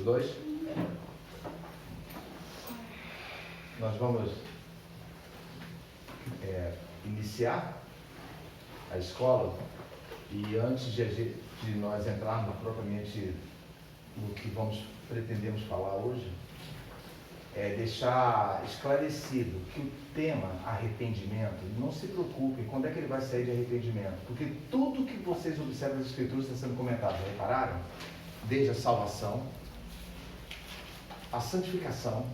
2. Nós vamos iniciar a escola, e antes de nós entrarmos propriamente no que pretendemos falar hoje, deixar esclarecido que o tema arrependimento, não se preocupem quando é que ele vai sair de arrependimento, porque tudo que vocês observam nas Escrituras está sendo comentado, repararam? Desde a salvação, a santificação,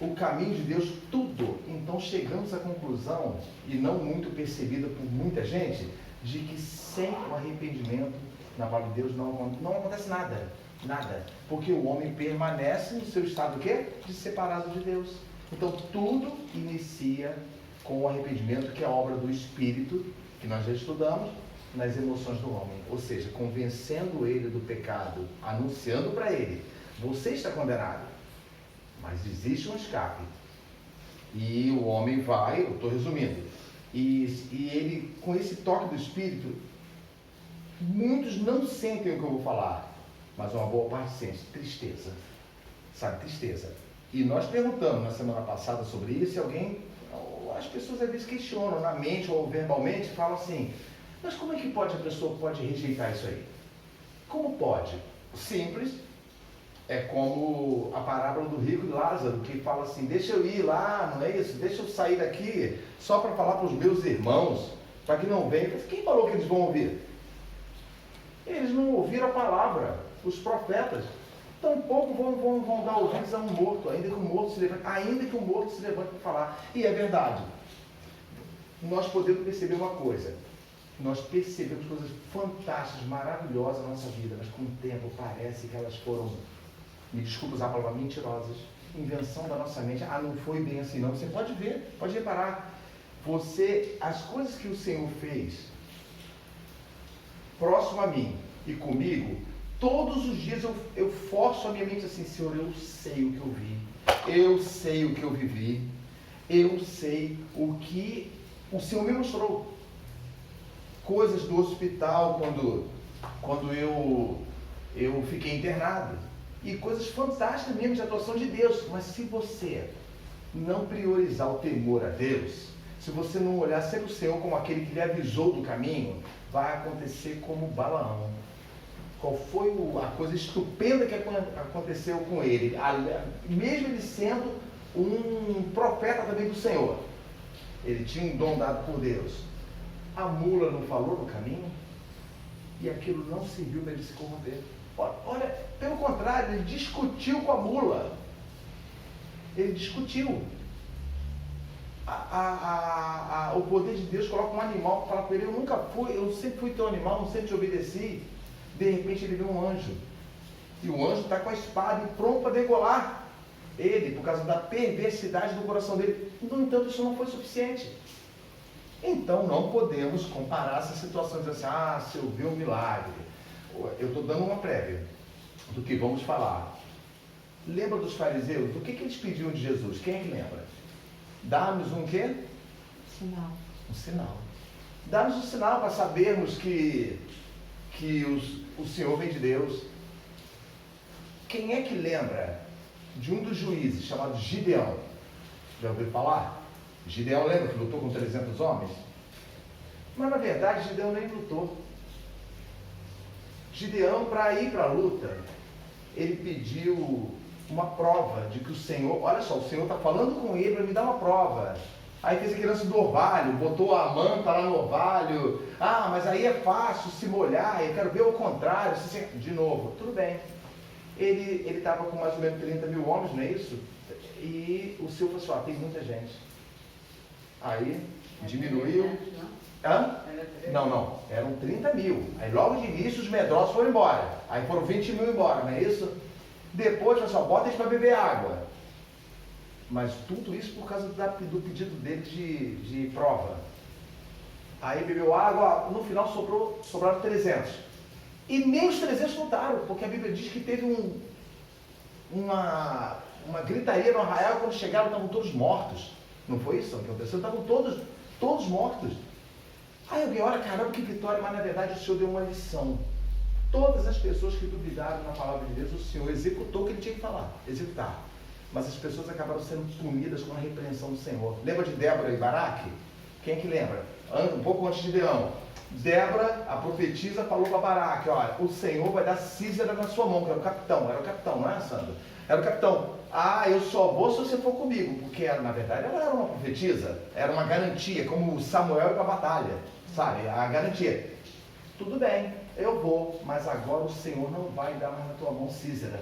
o caminho de Deus, tudo. Então chegamos à conclusão, e não muito percebida por muita gente, de que sem o arrependimento na palavra de Deus não acontece nada. Nada. Porque o homem permanece no seu estado de separado de Deus. Então tudo inicia com o arrependimento, que é a obra do Espírito, que nós já estudamos, nas emoções do homem. Ou seja, convencendo ele do pecado, anunciando para ele: você está condenado, mas existe um escape. E o homem vai, eu estou resumindo, e ele, com esse toque do Espírito, muitos não sentem o que eu vou falar, mas uma boa parte sente tristeza, sabe, tristeza. E nós perguntamos na semana passada sobre isso, e as pessoas às vezes questionam na mente ou verbalmente, falam assim: mas como é que a pessoa pode rejeitar isso aí? Como pode? Simples, é como a parábola do rico e Lázaro, que fala assim: deixa eu ir lá, não é isso? Deixa eu sair daqui só para falar para os meus irmãos, para que não venham. Quem falou que eles vão ouvir? Eles não ouviram a palavra, os profetas. Tampouco vão dar ouvidos a um morto, ainda que o morto se levante para falar. E é verdade. Nós podemos perceber uma coisa. Nós percebemos coisas fantásticas, maravilhosas na nossa vida, mas com o tempo parece que elas foram, me desculpa usar a palavra, mentirosas. Invenção da nossa mente. Não foi bem assim não. Você pode ver, pode reparar. As coisas que o Senhor fez próximo a mim e comigo, todos os dias eu forço a minha mente assim: Senhor, eu sei o que eu vi, eu sei o que eu vivi, eu sei o que o Senhor me mostrou. Coisas do hospital, quando eu fiquei internado, e coisas fantásticas mesmo de atuação de Deus. Mas se você não priorizar o temor a Deus, se você não olhar sempre o Senhor como aquele que lhe avisou do caminho, vai acontecer como Balaão. Qual foi a coisa estupenda que aconteceu com ele? Mesmo ele sendo um profeta também do Senhor, ele tinha um dom dado por Deus. A mula não falou no caminho, e aquilo não serviu para ele se corromper. Olha, pelo contrário, ele discutiu com a mula. Ele discutiu. O poder de Deus coloca um animal para falar com ele: eu sempre fui teu animal, não sempre te obedeci. De repente ele vê um anjo, e o anjo está com a espada e pronto para degolar ele, por causa da perversidade do coração dele. No entanto, isso não foi suficiente. Então não podemos comparar essas situações assim: se eu ver um milagre. Eu estou dando uma prévia do que vamos falar. Lembra dos fariseus? Do que eles pediam de Jesus? Quem é que lembra? Dá-nos um quê? Sinal. Um sinal. Dá-nos um sinal para sabermos que o Senhor vem de Deus. Quem é que lembra de um dos juízes chamado Gideão? Já ouviu falar? Gideão, lembra que lutou com 300 homens? Mas na verdade Gideão nem lutou. Gideão, para ir para a luta, ele pediu uma prova de que o Senhor, olha só, o Senhor está falando com ele para me dar uma prova. Aí fez aquele lance do orvalho, botou a manta lá no orvalho. Mas aí é fácil se molhar, eu quero ver o contrário. De novo, tudo bem. Ele estava com mais ou menos 30 mil homens, não é isso? E o Senhor falou assim: tem muita gente. Aí diminuiu. Não, eram 30 mil. Aí logo de início os medrosos foram embora. Aí foram 20 mil embora, não é isso? Depois, pessoal, bota eles para beber água. Mas tudo isso por causa do pedido dele de prova. Aí bebeu água, no final sobraram 300. E nem os 300 lutaram, porque a Bíblia diz que teve uma gritaria no arraial. Quando chegaram estavam todos mortos. Não foi isso que aconteceu? Estavam todos mortos. Aí alguém olha: caramba, que vitória. Mas na verdade o Senhor deu uma lição. todas as pessoas que duvidaram na palavra de Deus, o Senhor executou o que ele tinha que falar, executar. Mas as pessoas acabaram sendo punidas com a repreensão do Senhor. Lembra de Débora e Baraque? Quem é que lembra? Um pouco antes de Leão. Débora, a profetisa, falou para Baraque: olha, o Senhor vai dar Sísera na sua mão, que era o capitão, não é, Sandra? Era o capitão. Ah, eu só vou se você for comigo, porque na verdade ela era uma profetisa, era uma garantia, como Samuel para a batalha, sabe? A garantia. Tudo bem, eu vou, mas agora o Senhor não vai dar mais na tua mão Sísera.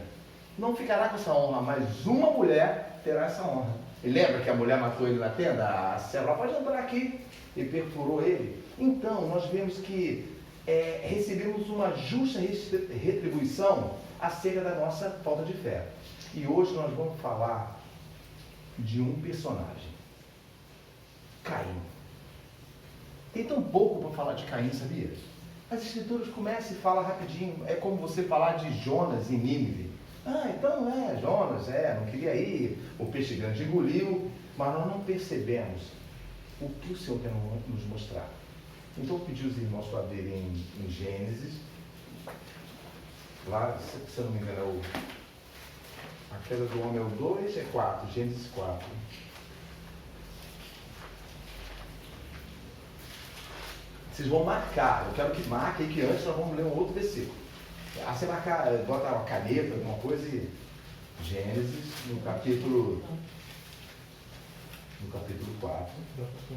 Não ficará com essa honra, mas uma mulher terá essa honra. E lembra que a mulher matou ele na tenda? A Sébora pode entrar aqui e perfurou ele. Então, nós vemos que recebemos uma justa retribuição acerca da nossa falta de fé. E hoje nós vamos falar de um personagem, Caim. Tem tão pouco para falar de Caim, sabia? As escrituras começam e falam rapidinho. É como você falar de Jonas e Nínive. Ah, então Jonas, não queria ir, o peixe grande engoliu, mas nós não percebemos o que o Senhor quer nos mostrar. Então eu pedi os irmãos para abrirem em Gênesis, lá, se eu não me engano, a queda do homem é o 2, é 4, Gênesis 4. Vocês vão marcar, eu quero que marquem que antes nós vamos ler um outro versículo. Você marcar, bota uma caneta, alguma coisa e Gênesis, no capítulo 4.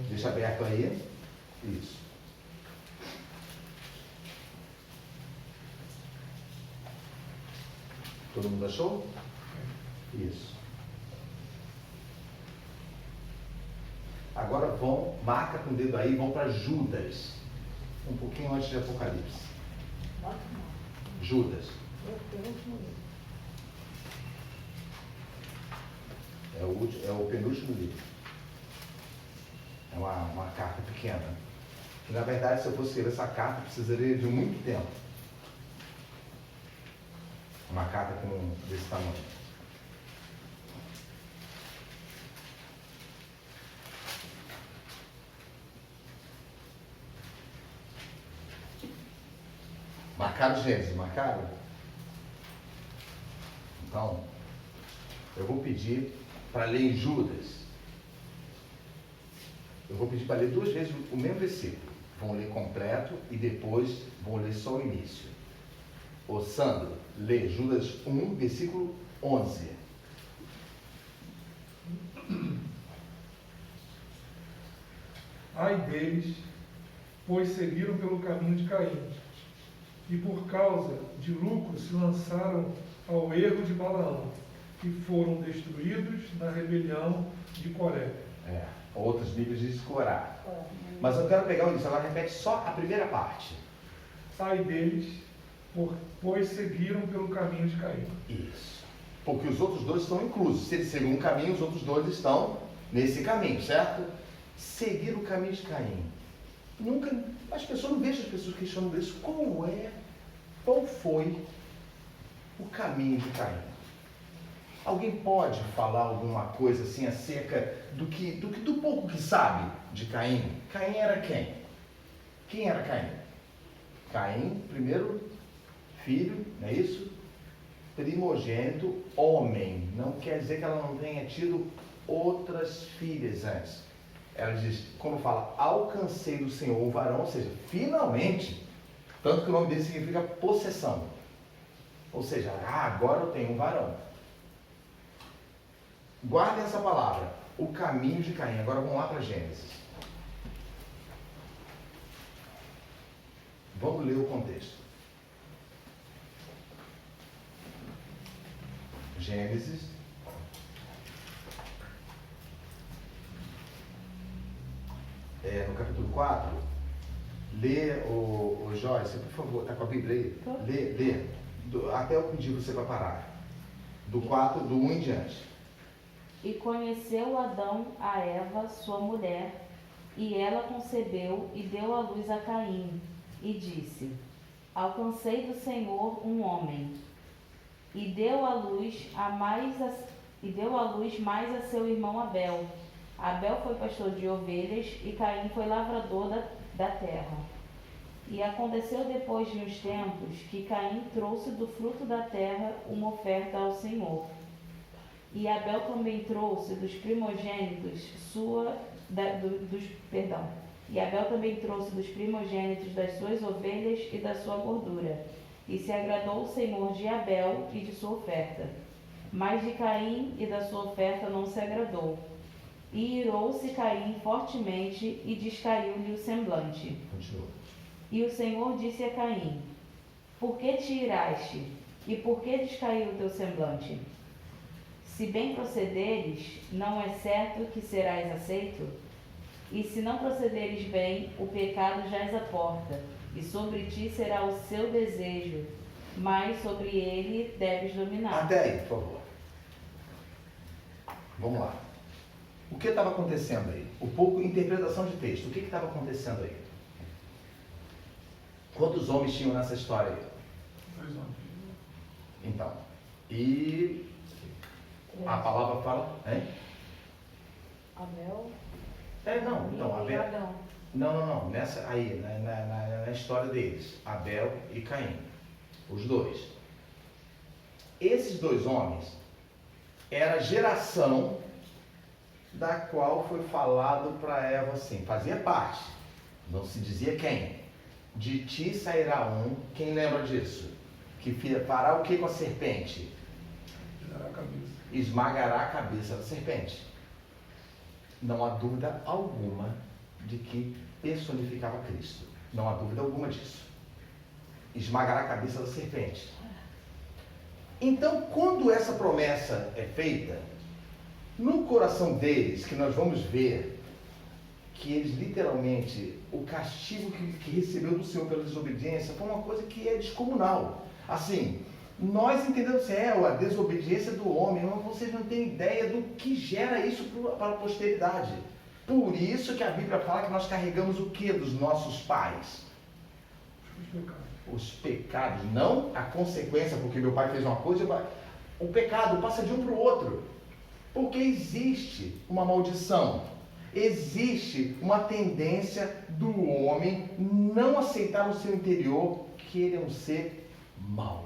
Deixa aberto aí. Isso. Todo mundo achou? Isso. Agora marca com o dedo aí, vão para Judas. Um pouquinho antes de Apocalipse. Judas. É o penúltimo livro. É uma carta pequena. E, na verdade, se eu fosse escrever essa carta, precisaria de muito tempo. Uma carta desse tamanho. Marcaram, Gênesis? Marcaram? Então, eu vou pedir para ler em Judas. Eu vou pedir para ler 2 vezes o mesmo versículo. Vão ler completo e depois vão ler só o início. Ô Sandro, lê Judas 1, versículo 11. Ai deles, pois seguiram pelo caminho de Caim, e por causa de lucro se lançaram ao erro de Balaão, e foram destruídos na rebelião de Coré. Outras Bíblias dizem Corá. Mas eu quero pegar o início, ela repete só a primeira parte. Ai deles, pois seguiram pelo caminho de Caim. Isso. Porque os outros 2 estão inclusos. Se eles seguem um caminho, os outros 2 estão nesse caminho, certo? Seguir o caminho de Caim. As pessoas não vejo as pessoas questionando isso. Qual foi o caminho de Caim? Alguém pode falar alguma coisa assim acerca do pouco que sabe de Caim? Caim era quem? Quem era Caim? Caim, primeiro filho, não é isso? Primogênito, homem. Não quer dizer que ela não tenha tido outras filhas antes. Ela diz, como fala, alcancei do Senhor um varão, ou seja, finalmente. Tanto que o nome dele significa possessão. Ou seja, agora eu tenho um varão. Guardem essa palavra, o caminho de Caim. Agora vamos lá para Gênesis. Vamos ler o contexto. Gênesis. No capítulo 4, lê, o Joyce, por favor, está com a Bíblia aí? Lê. Até eu pedi você para parar. Do 4, do 1 em diante. E conheceu Adão a Eva, sua mulher, e ela concebeu e deu à luz a Caim, e disse: alcancei do Senhor um homem. E deu à luz mais a seu irmão Abel. Abel foi pastor de ovelhas e Caim foi lavrador da terra. E aconteceu depois de uns tempos que Caim trouxe do fruto da terra uma oferta ao Senhor. E Abel também trouxe dos primogênitos E Abel também trouxe dos primogênitos das suas ovelhas e da sua gordura. E se agradou o Senhor de Abel e de sua oferta. Mas de Caim e da sua oferta não se agradou. E irou-se Caim fortemente e descaiu-lhe o semblante. Continua. E o Senhor disse a Caim: Por que te iraste? E por que descaiu o teu semblante? Se bem procederes, não é certo que serás aceito? E se não procederes bem, o pecado jaz à porta, e sobre ti será o seu desejo, mas sobre ele deves dominar. Até aí, por favor. Vamos lá. O que estava acontecendo aí? Um pouco interpretação de texto. O que estava acontecendo aí? Quantos homens tinham nessa história aí? 2 homens. Então, e a palavra fala, hein? Abel Não, então, e Abel. Adão. Não, nessa aí, na história deles, Abel e Caim, os dois. Esses 2 homens era a geração da qual foi falado para Eva assim, fazia parte, não se dizia quem. De ti sairá um, quem lembra disso? Que fará o que com a serpente? Tirará a cabeça. Esmagará a cabeça da serpente. Não há dúvida alguma de que personificava Cristo. Não há dúvida alguma disso. Esmagará a cabeça da serpente. Então, quando essa promessa é feita, no coração deles, que nós vamos ver que eles literalmente, o castigo que recebeu do Senhor pela desobediência foi uma coisa que é descomunal. Assim, nós entendemos a desobediência do homem, mas vocês não têm ideia do que gera isso para a posteridade. Por isso que a Bíblia fala que nós carregamos o que dos nossos pais? Os pecados, não a consequência, porque meu pai fez uma coisa, o pecado passa de um para o outro. Porque existe uma maldição, existe uma tendência do homem não aceitar no seu interior que ele é um ser mau.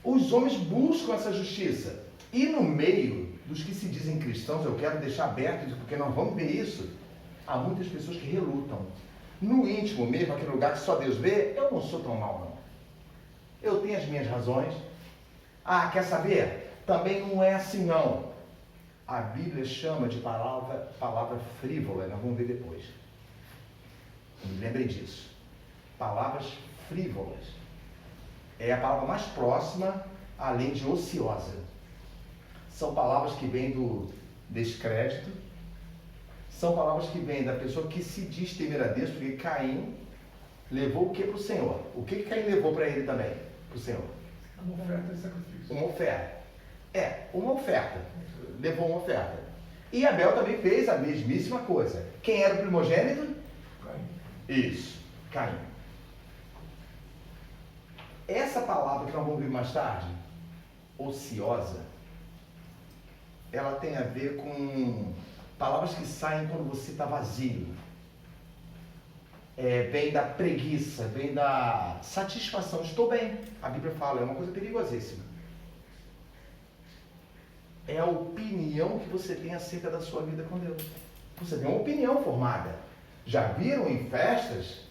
Os homens buscam essa justiça. E no meio dos que se dizem cristãos, eu quero deixar aberto, porque nós vamos ver isso, há muitas pessoas que relutam. No íntimo mesmo, aquele lugar que só Deus vê, eu não sou tão mau, não. Eu tenho as minhas razões. Quer saber? Também não é assim, não. A Bíblia chama de palavra frívola, nós vamos ver depois. Me lembrem disso. Palavras frívolas. É a palavra mais próxima, além de ociosa. São palavras que vêm do descrédito. São palavras que vêm da pessoa que se diz temer a Deus, porque Caim levou o que para o Senhor? O que Caim levou para ele também? Para o Senhor? Uma oferta de sacrifício. Uma oferta. Uma oferta. Levou uma oferta. E Abel também fez a mesmíssima coisa. Quem era o primogênito? Caim. Isso, Caim. Essa palavra que nós vamos ver mais tarde, ociosa, ela tem a ver com palavras que saem quando você está vazio. Vem da preguiça, vem da satisfação. Estou bem. A Bíblia fala, é uma coisa perigosíssima. É a opinião que você tem acerca da sua vida com Deus. Você tem uma opinião formada. Já viram em festas,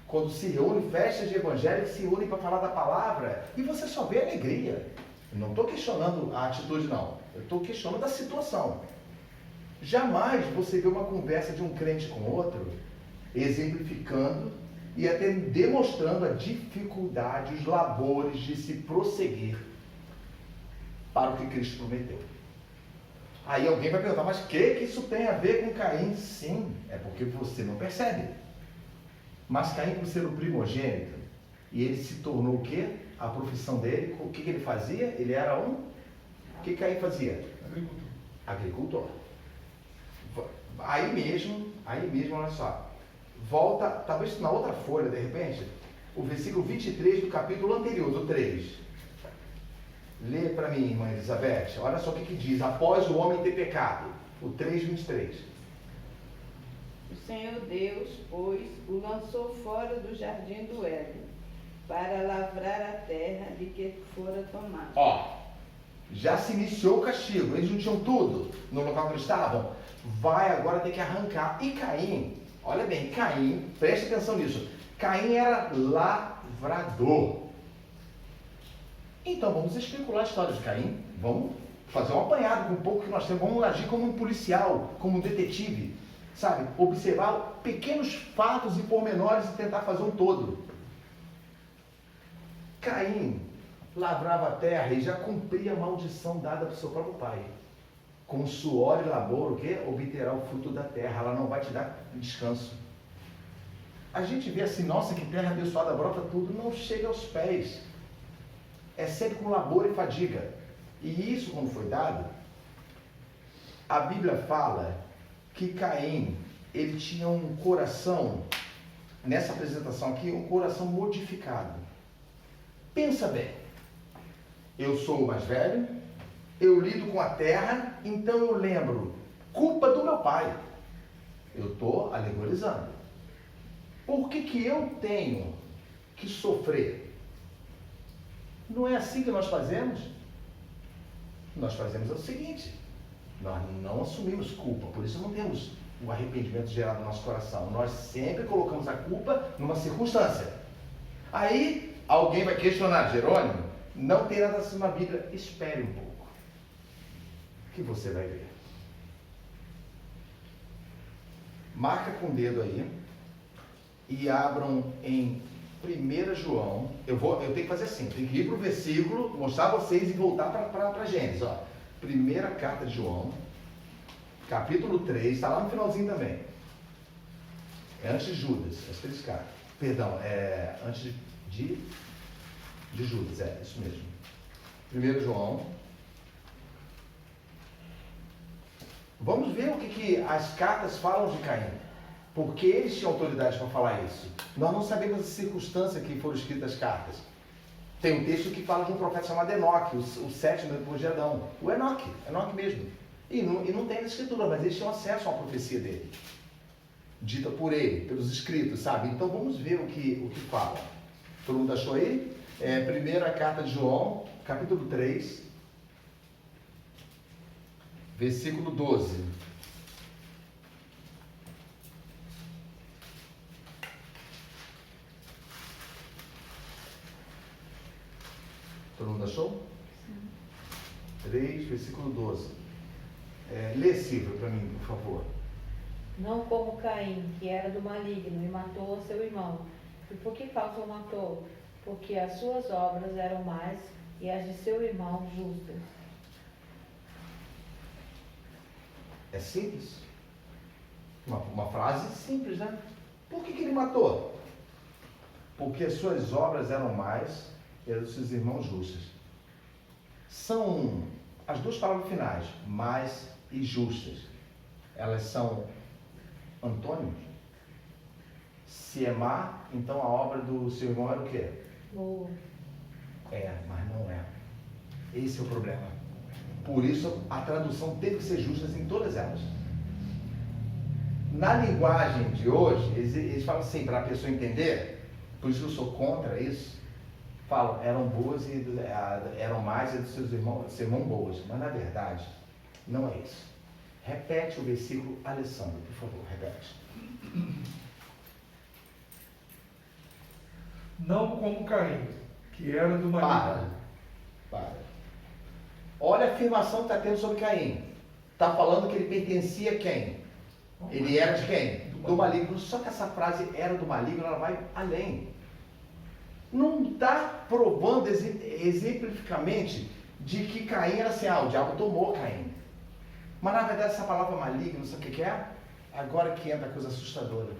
quando se reúnem, festas de evangelho, se reúnem para falar da palavra, e você só vê alegria. Eu não estou questionando a atitude, não. Eu estou questionando a situação. Jamais você vê uma conversa de um crente com outro, exemplificando e até demonstrando a dificuldade, os labores de se prosseguir para o que Cristo prometeu. Aí alguém vai perguntar, mas o que isso tem a ver com Caim? Sim, é porque você não percebe. Mas Caim, por ser o primogênito, e ele se tornou o quê? A profissão dele, o que ele fazia? Ele era um... O que Caim fazia? Agricultor. Aí mesmo, olha só. Volta, talvez na outra folha, de repente, o versículo 23 do capítulo anterior, do 3. Lê para mim, irmã Elizabeth. Olha só o que diz. Após o homem ter pecado. O 3:23. O Senhor Deus, pois, o lançou fora do jardim do Éden, para lavrar a terra de que fora tomado. Ó, já se iniciou o castigo. Eles não tinham tudo no local que eles estavam. Vai agora ter que arrancar. E Caim, olha bem, Caim, preste atenção nisso. Caim era lavrador. Então vamos especular a história de Caim. Vamos fazer um apanhado com um pouco que nós temos. Vamos agir como um policial, como um detetive. Sabe? Observar pequenos fatos e pormenores e tentar fazer um todo. Caim lavrava a terra e já cumpria a maldição dada para o seu próprio pai. Com suor e labor, o quê? Obterá o fruto da terra. Ela não vai te dar descanso. A gente vê assim, nossa, que terra abençoada, brota tudo. Não chega aos pés. É sempre com labor e fadiga. E isso, quando foi dado, a Bíblia fala que Caim, ele tinha um coração, nessa apresentação aqui, um coração modificado. Pensa bem. Eu sou o mais velho, eu lido com a terra, então eu lembro, culpa do meu pai. Eu estou alegorizando. Por que eu tenho que sofrer? Não é assim que nós fazemos? Nós fazemos o seguinte, nós não assumimos culpa, por isso não temos o arrependimento gerado no nosso coração. Nós sempre colocamos a culpa numa circunstância. Aí, alguém vai questionar, Jerônimo, não tem nada assim na Bíblia. Espere um pouco, que você vai ver. Marca com o dedo aí e abram em 1 João. Eu tenho que fazer assim, tenho que ir para o versículo, mostrar a vocês e voltar para Gênesis. Ó. Primeira carta de João, capítulo 3, está lá no finalzinho também. É antes de Judas, as 3 cartas. Perdão, é antes de Judas, é isso mesmo. 1 João. Vamos ver o que as cartas falam de Caim. Porque eles tinham autoridade para falar isso. Nós não sabemos a circunstância que foram escritas as cartas. Tem um texto que fala de um profeta chamado Enoque, o sétimo depois de Adão. O Enoque mesmo. E não tem na escritura, mas eles tinham acesso à profecia dele. Dita por ele, pelos escritos, sabe? Então vamos ver o que fala. Todo mundo achou aí? Primeira carta de João, capítulo 3, versículo 12. Todo mundo achou? Sim. 3, versículo 12. Lê esse livro para mim, por favor. Não como Caim, que era do maligno, e matou seu irmão. E por que causa o matou? Porque as suas obras eram más e as de seu irmão justas. É simples. Uma frase simples, né? Por que ele matou? Porque as suas obras eram más e as dos seus irmãos justas. São as duas palavras finais, más e justas. Elas são antônimos. Se é má, então a obra do seu irmão era o quê? Boa. Mas não é. Esse é o problema. Por isso a tradução teve que ser justa em todas elas. Na linguagem de hoje, eles falam assim, para a pessoa entender, por isso eu sou contra isso, falam, eram boas e eram mais e dos seus irmãos, seu irmão boas. Mas na verdade, não é isso. Repete o versículo, Alessandro, por favor, repete. Não como Caim, que era do maligno. Para. Olha a afirmação que está tendo sobre Caim. Está falando que ele pertencia a quem? Ele era de quem? Do maligno. Só que essa frase era do maligno, ela vai além. Não está provando exemplificamente de que Caim era assim, o diabo tomou Caim. Mas na verdade essa palavra maligno, sabe o que é? Agora que entra a coisa assustadora.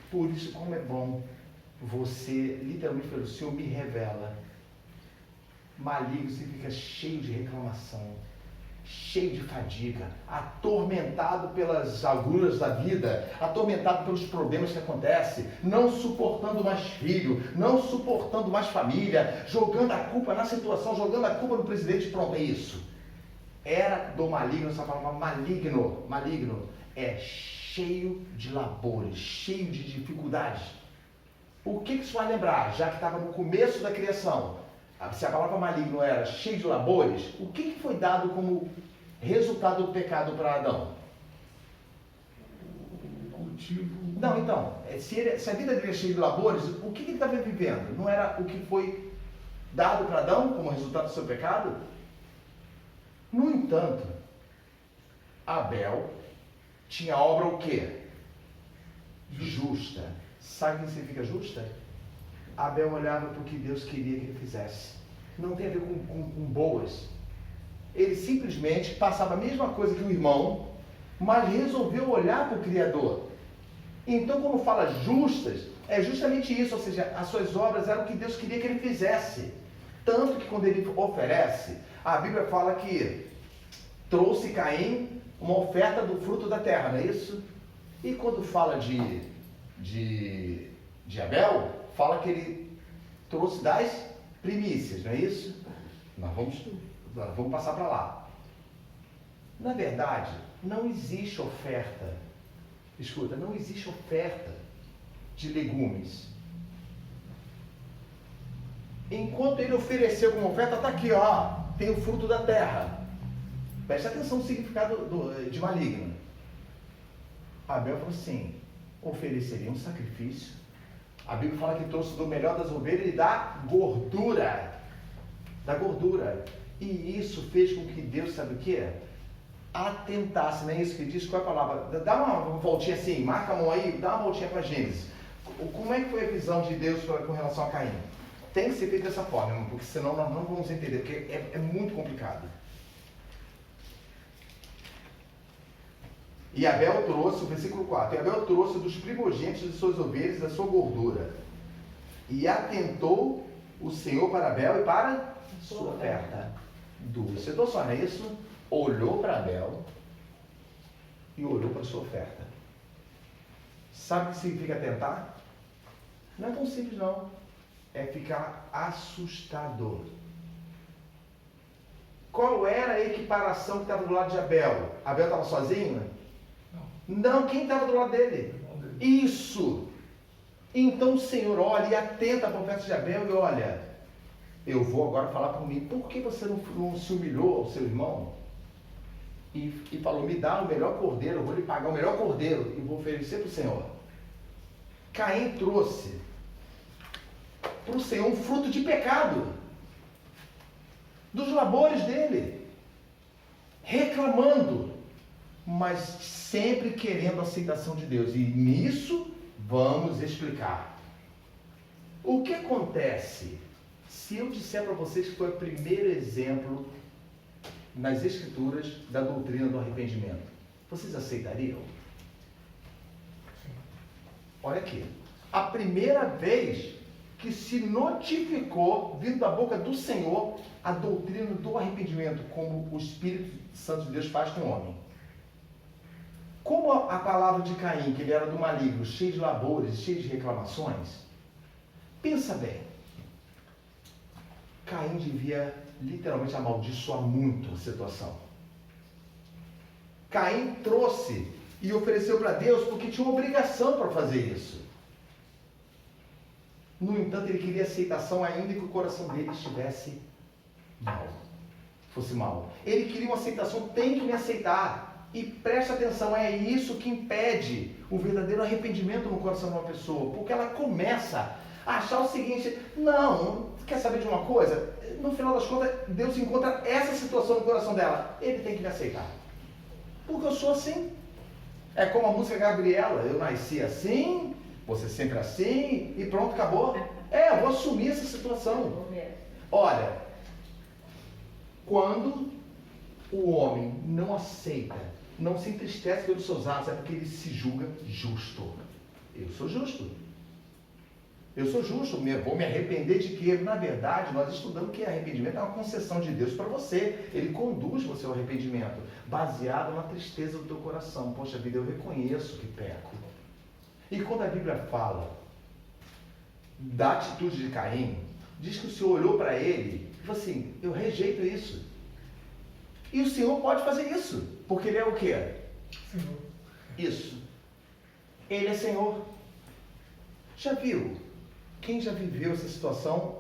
Por isso, como é bom você, literalmente pelo Senhor, me revela. Maligno significa cheio de reclamação, cheio de fadiga, atormentado pelas agruras da vida, atormentado pelos problemas que acontecem, não suportando mais filho, não suportando mais família, jogando a culpa na situação, jogando a culpa no presidente, pronto, é isso. era do maligno, essa palavra maligno é cheio de labores, cheio de dificuldades. O que isso vai lembrar? Já que estava no começo da criação, se a palavra maligno era cheio de labores, o que foi dado como resultado do pecado para Adão? Cultivo. Não, então, se a vida dele é cheia de labores, o que ele estava vivendo? Não era o que foi dado para Adão como resultado do seu pecado? No entanto, Abel tinha obra o quê? Justa. Sabe o que significa justa? Abel olhava para o que Deus queria que ele fizesse. Não tem a ver com boas. Ele simplesmente passava a mesma coisa que o irmão, mas resolveu olhar para o Criador. Então, quando fala justas, é justamente isso, ou seja, as suas obras eram o que Deus queria que ele fizesse. Tanto que quando ele oferece, a Bíblia fala que trouxe Caim uma oferta do fruto da terra, não é isso? E quando fala de Abel, fala que ele trouxe das primícias, não é isso? Nós vamos passar para lá. Na verdade, não existe oferta. Escuta, não existe oferta de legumes. Enquanto ele ofereceu como oferta, está aqui, ó, tem o fruto da terra. Preste atenção no significado de maligno. Abel falou assim, ofereceria um sacrifício. A Bíblia fala que trouxe do melhor das ovelhas e da gordura. Da gordura. E isso fez com que Deus, sabe o que? Atentasse, não é isso que diz? Qual é a palavra? Dá uma voltinha assim, marca a mão aí, dá uma voltinha para Gênesis. Como é que foi a visão de Deus com relação a Caim? Tem que ser feito dessa forma, porque senão nós não vamos entender, porque é muito complicado. E Abel trouxe, o versículo 4, e Abel trouxe dos primogênitos de suas ovelhas da sua gordura. E atentou o Senhor para Abel e para sua oferta. Você estou só, não é isso? Olhou para Abel e olhou para sua oferta. Sabe o que significa atentar? Não é tão simples não. É ficar assustador. Qual era a equiparação que estava do lado de Abel? Abel estava sozinho? Não, quem estava do lado dele? Isso! Então o Senhor olha e atenta para a oferta de Abel e olha, eu vou agora falar por mim, por que você não se humilhou ao seu irmão? E falou, me dá o melhor cordeiro, eu vou lhe pagar o melhor cordeiro e vou oferecer para o Senhor. Caim trouxe para o Senhor um fruto de pecado, dos labores dele, reclamando, mas sempre querendo a aceitação de Deus. E nisso vamos explicar. O que acontece se eu disser para vocês que foi o primeiro exemplo nas Escrituras da doutrina do arrependimento? Vocês aceitariam? Olha aqui. A primeira vez que se notificou, vindo da boca do Senhor, a doutrina do arrependimento, como o Espírito Santo de Deus faz com o homem. Como a palavra de Caim, que ele era do maligno, cheio de labores, cheio de reclamações, pensa bem, Caim devia literalmente amaldiçoar muito a situação. Caim trouxe e ofereceu para Deus porque tinha uma obrigação para fazer isso. No entanto, ele queria aceitação ainda que o coração dele estivesse mal, fosse mal. Ele queria uma aceitação, tem que me aceitar. E preste atenção, é isso que impede o verdadeiro arrependimento no coração de uma pessoa, porque ela começa a achar o seguinte, não, quer saber de uma coisa? No final das contas, Deus encontra essa situação no coração dela, ele tem que me aceitar, porque eu sou assim. É como a música Gabriela, eu nasci assim, você sempre assim, e pronto, acabou. Eu vou assumir essa situação. Olha, quando o homem não aceita, não se entristece pelos seus atos, é porque ele se julga justo. Eu sou justo. Eu sou justo, vou me arrepender de quê? Na verdade, nós estudamos que arrependimento é uma concessão de Deus para você. Ele conduz você ao arrependimento, baseado na tristeza do teu coração. Poxa vida, eu reconheço que peco. E quando a Bíblia fala da atitude de Caim, diz que o Senhor olhou para ele e falou assim, eu rejeito isso. E o Senhor pode fazer isso, porque Ele é o quê? Senhor. Isso. Ele é Senhor. Já viu? Quem já viveu essa situação,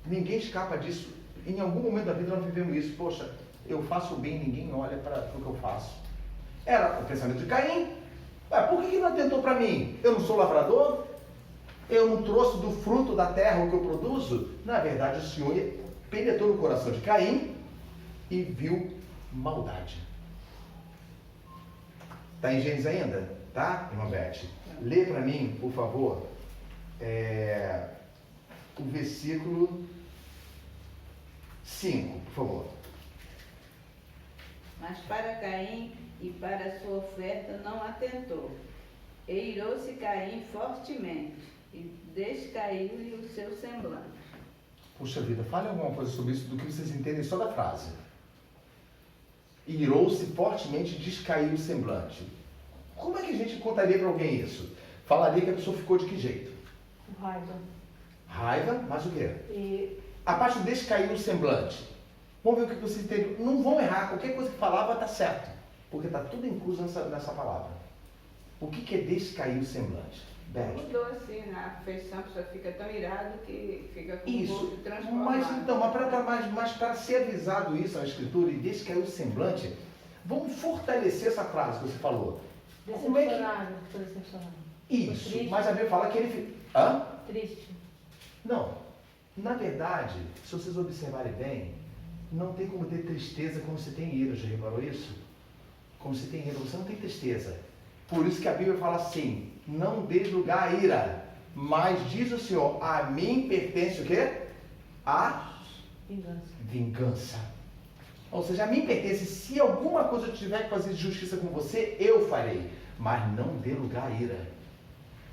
ninguém escapa disso. Em algum momento da vida nós vivemos isso. Poxa, eu faço o bem, ninguém olha para o que eu faço. Era o pensamento de Caim. Por que não atentou para mim? Eu não sou lavrador? Eu não trouxe do fruto da terra o que eu produzo? Na verdade, o Senhor penetrou no coração de Caim e viu maldade. Está em Gênesis ainda? Tá, irmã Beth? Lê para mim, por favor, o versículo 5, por favor. Mas para Caim e para a sua oferta não atentou. E irou-se Caim fortemente, e descaiu-lhe o seu semblante. Puxa vida, fale alguma coisa sobre isso, do que vocês entendem só da frase. Irou-se fortemente e descaiu o semblante. Como é que a gente contaria para alguém isso? Falaria que a pessoa ficou de que jeito? Raiva. Raiva, mas o quê? E A parte de descaiu o semblante. Vamos ver o que vocês entendem. Não vão errar, qualquer coisa que falava está certo. Porque está tudo incluso nessa palavra. O que é descair o semblante? Beth. Mudou assim, na afeição, a pessoa fica tão irado que fica com o Isso, rosto transformado. mas então, mas para ser avisado isso na Escritura e descair o semblante, vamos fortalecer essa frase que você falou. Como é que... decepcionado, ficou decepcionado. Isso, Triste. mas a Bíblia fala que ele... Hã? Triste. Não, na verdade, se vocês observarem bem, não tem como ter tristeza como se tem ira, já reparou isso? Como se tem ira, você não tem tristeza. Por isso que a Bíblia fala assim, não dê lugar à ira, mas diz o Senhor, a mim pertence o quê? A Vingança. vingança. Ou seja, a mim pertence, se alguma coisa eu tiver que fazer justiça com você, eu farei. Mas não dê lugar à ira.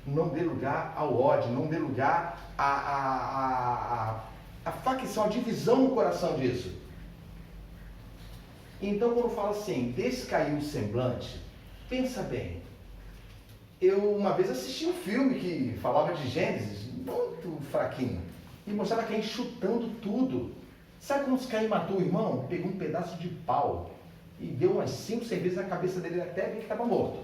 Não dê lugar ao ódio, não dê lugar à facção, à divisão no coração disso. Então, quando fala assim, descaiu o semblante, pensa bem. Eu uma vez assisti um filme que falava de Gênesis, muito fraquinho, e mostrava Caim chutando tudo. Sabe como Caim matou o irmão? Pegou um pedaço de pau e deu umas 5, 6 vezes na cabeça dele até ver que estava morto.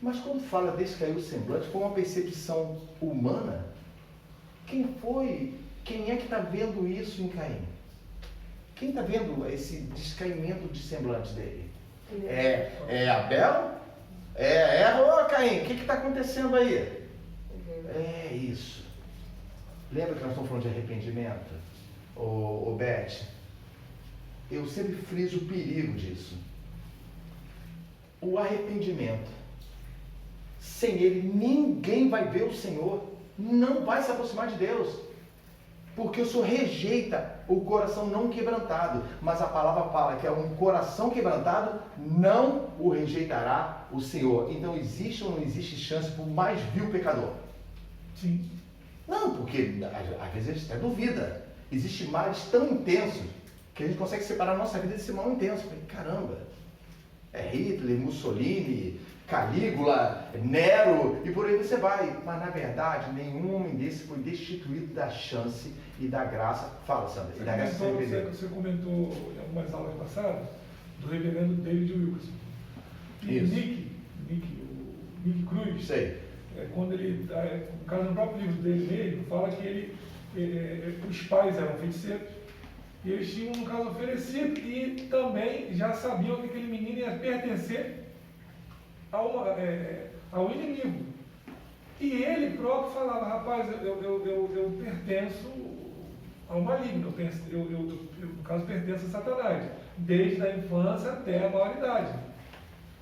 Mas quando fala descaiu o semblante, foi uma percepção humana. Quem é que está vendo isso em Caim? Quem está vendo esse descaimento de semblante dele? É Abel? É Eva ou Caim? O que está acontecendo aí? É isso. Lembra que nós estamos falando de arrependimento? Ô Beth, eu sempre friso o perigo disso. O arrependimento, sem ele ninguém vai ver o Senhor, não vai se aproximar de Deus, porque o Senhor rejeita o coração não quebrantado, mas a palavra fala que é um coração quebrantado, não o rejeitará o Senhor. Então existe ou não existe chance para o mais vil pecador? Sim. Não, porque às vezes a gente até duvida. Existem males tão intensos que a gente consegue separar a nossa vida desse mal intenso. Caramba, é Hitler, Mussolini, Calígula, Nero e por aí você vai. Mas na verdade, nenhum homem desse foi destituído da chance e da graça. Fala, Sandra. E da graça Você comentou em algumas aulas passadas do reverendo David Wilkerson. E Isso. Nick Cruz, Sei. quando ele, no caso no próprio livro dele mesmo, fala que os pais eram feiticeiros e eles tinham, no caso, oferecido e também já sabiam que aquele menino ia pertencer ao inimigo. E ele próprio falava, rapaz, eu pertenço ao maligno, eu, no caso, pertenço a Satanás, desde a infância até a maioridade.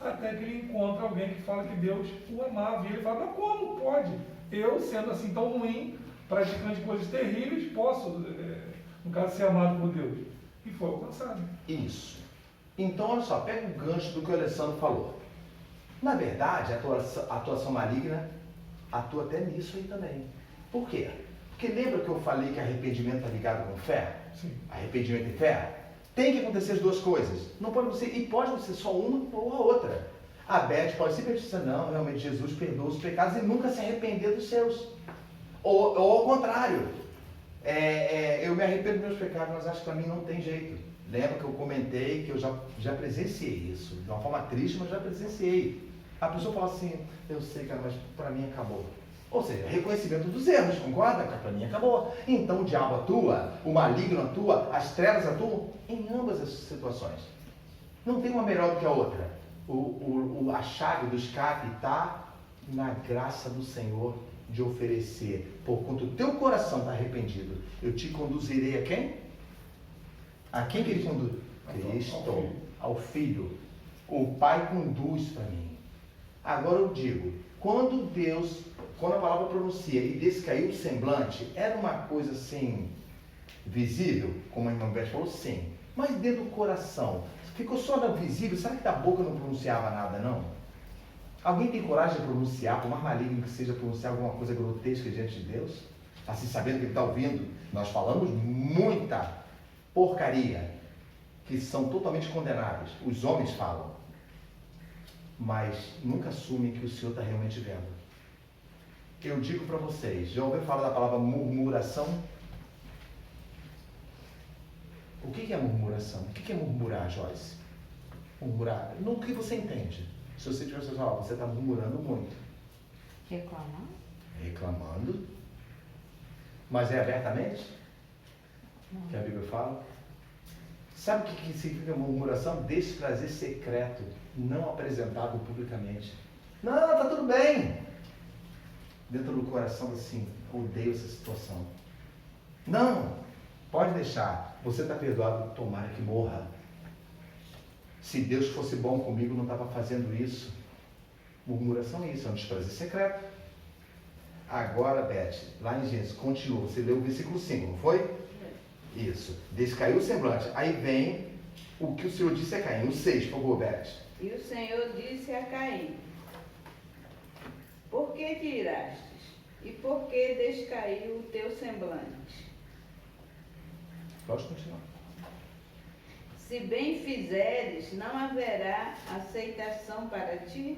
Até que ele encontra alguém que fala que Deus o amava. E ele fala, mas como pode? Eu, sendo assim tão ruim, praticante de coisas terríveis, posso, no caso, ser amado por Deus. E foi alcançado. Isso. Então, olha só, pega o gancho do que o Alessandro falou. Na verdade, a atuação maligna atua até nisso aí também. Por quê? Porque lembra que eu falei que arrependimento está ligado com fé? Sim. Arrependimento e fé? Tem que acontecer as duas coisas. Não pode ser, e pode ser só uma ou a outra. A Beth pode simplesmente dizer, não, realmente Jesus perdoa os pecados e nunca se arrepender dos seus. Ou ao contrário. Eu me arrependo dos meus pecados, mas acho que para mim não tem jeito. Lembra que eu comentei que eu já presenciei isso, de uma forma triste, mas já presenciei. A pessoa fala assim, eu sei, cara, mas para mim acabou. Ou seja, reconhecimento dos erros, concorda? Para mim acabou. Então o diabo atua, o maligno atua, as trevas atuam em ambas as situações. Não tem uma melhor do que a outra. A chave do escape está na graça do Senhor de oferecer. Porquanto o teu coração está arrependido, eu te conduzirei a quem? A quem que ele conduz? Cristo, ao Filho. O Pai conduz para mim. Agora eu digo, quando a palavra pronuncia e descaiu o semblante, era uma coisa assim, visível, como a irmã Beth falou, sim. Mas dentro do coração, ficou só visível, sabe que da boca não pronunciava nada, não? Alguém tem coragem de pronunciar, por mais maligno que seja, pronunciar alguma coisa grotesca diante de Deus? Assim, sabendo que ele está ouvindo, nós falamos muita porcaria, que são totalmente condenáveis. Os homens falam, mas nunca assumem que o Senhor está realmente vendo. Eu digo para vocês, já ouviu falar da palavra murmuração? O que é murmuração? O que é murmurar, Joyce? Murmurar, no que você entende? Se você tiver falar, você está murmurando muito. Reclamar? Reclamando. Mas é abertamente? Não. Que a Bíblia fala? Sabe o que significa murmuração? Desprazer secreto, não apresentado publicamente. Não, está tudo bem. Dentro do coração, assim, odeio essa situação. Não, pode deixar. Você está perdoado, tomara que morra. Se Deus fosse bom comigo, não estava fazendo isso. Murmuração é isso, é um desprazer secreto. Agora, Beth, lá em Gênesis, continua. Você leu o versículo 5, não foi? Isso. Descaiu o semblante. Aí vem o que o Senhor disse a Caim. O 6, por favor, Beth. E o Senhor disse a Caim, por que te irastes? E por que descaiu o teu semblante? Pode continuar. Se bem fizeres, não haverá aceitação para ti?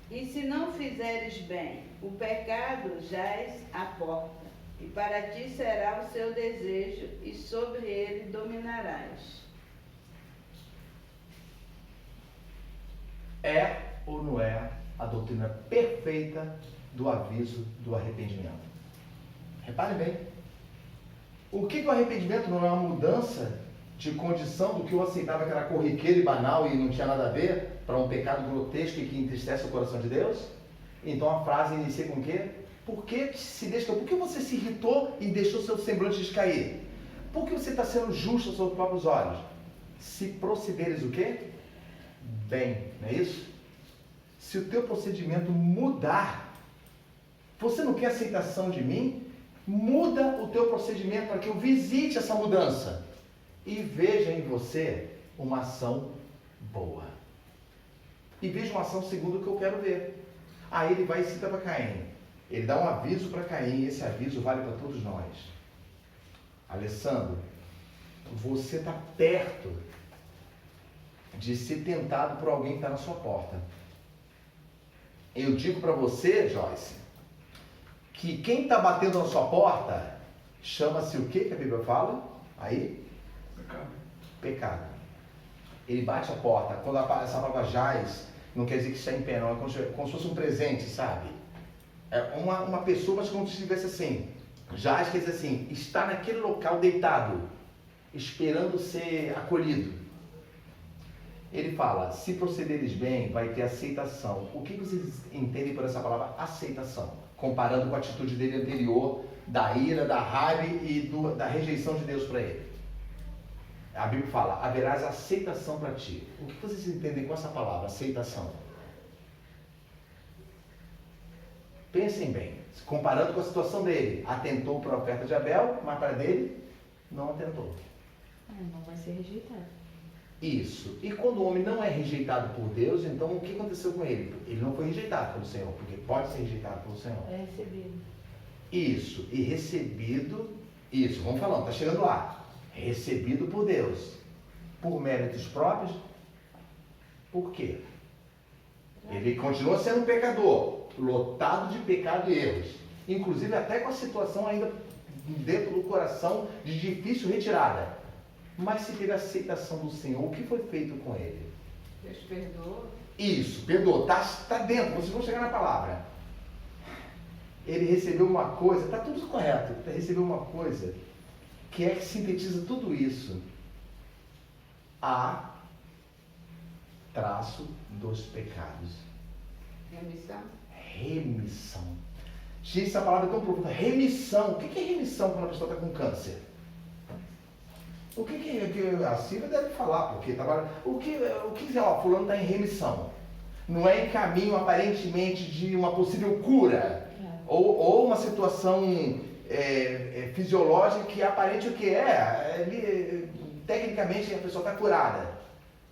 E se não fizeres bem, o pecado jaz à porta, e para ti será o seu desejo, e sobre ele dominarás. É ou não é a doutrina perfeita do aviso do arrependimento? Repare bem. O que o arrependimento não é uma mudança de condição do que eu aceitava que era corriqueiro e banal e não tinha nada a ver para um pecado grotesco e que entristece o coração de Deus? Então a frase inicia com o quê? Por que você se irritou e deixou seu semblante descair? Por que você está sendo justo aos seus próprios olhos? Se procederes o quê? Bem, não é isso? Se o teu procedimento mudar, você não quer aceitação de mim? Muda o teu procedimento para que eu visite essa mudança e veja em você uma ação boa. E veja uma ação segundo o que eu quero ver. Aí ele vai e cita para Caim. Ele dá um aviso para Caim, e esse aviso vale para todos nós. Alessandro, você está perto de ser tentado por alguém que está na sua porta. Eu digo para você, Joyce, que quem está batendo na sua porta chama-se o que a Bíblia fala? Aí? Pecado. Ele bate a porta. Quando essa palavra jaz, não quer dizer que está em pé, não. É como se fosse um presente, sabe? É uma pessoa, mas como se estivesse assim. Jaz quer dizer assim, está naquele local deitado, esperando ser acolhido. Ele fala, se procederes bem, vai ter aceitação. O que vocês entendem por essa palavra aceitação? Comparando com a atitude dele anterior, da ira, da raiva e da rejeição de Deus para ele. A Bíblia fala, haverás aceitação para ti. O que vocês entendem com essa palavra, aceitação? Pensem bem, comparando com a situação dele, atentou para a oferta de Abel, mas para dele, não atentou. Não vai ser rejeitado. Isso. E quando o homem não é rejeitado por Deus, então o que aconteceu com ele? Ele não foi rejeitado pelo Senhor, porque pode ser rejeitado pelo Senhor. É recebido. Isso. E recebido, isso, vamos falando, está chegando lá. Recebido por Deus. Por méritos próprios. Por quê? Ele continua sendo um pecador, lotado de pecado e erros. Inclusive até com a situação ainda dentro do coração de difícil retirada. Mas se teve a aceitação do Senhor, o que foi feito com ele? Deus perdoa. Isso, perdoa, está dentro, vocês vão chegar na palavra. Ele recebeu uma coisa, está tudo correto, ele recebeu uma coisa que é que sintetiza tudo isso. A traço dos pecados. Remissão. Remissão. Gente, essa palavra é tão profunda. Remissão. O que é remissão quando a pessoa está com câncer? O que a Silvia deve falar, porque fulano está em remissão. Não é em caminho, aparentemente, de uma possível cura. Ou uma situação fisiológica que aparente o que é. Tecnicamente a pessoa está curada.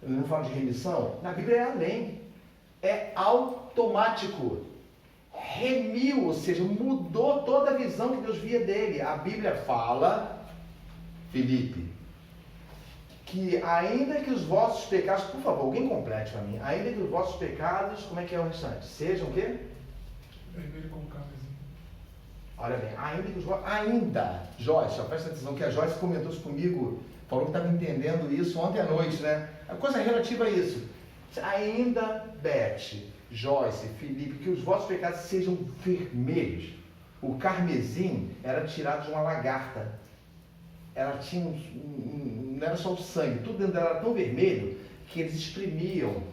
Eu não falo de remissão. Na Bíblia é além. É automático. Remiu, ou seja, mudou toda a visão que Deus via dele. A Bíblia fala, Filipe, que ainda que os vossos pecados, por favor, alguém complete para mim, ainda que os vossos pecados, como é que é o restante? Sejam o quê? Vermelho como carmesim. Olha bem, Joyce, presta atenção que a Joyce comentou isso comigo, falou que estava entendendo isso ontem à noite, né? A coisa relativa a isso. Ainda, Beth, Joyce, Felipe, que os vossos pecados sejam vermelhos. O carmesim era tirado de uma lagarta. Ela tinha não era só o sangue, tudo dentro dela era tão vermelho que eles exprimiam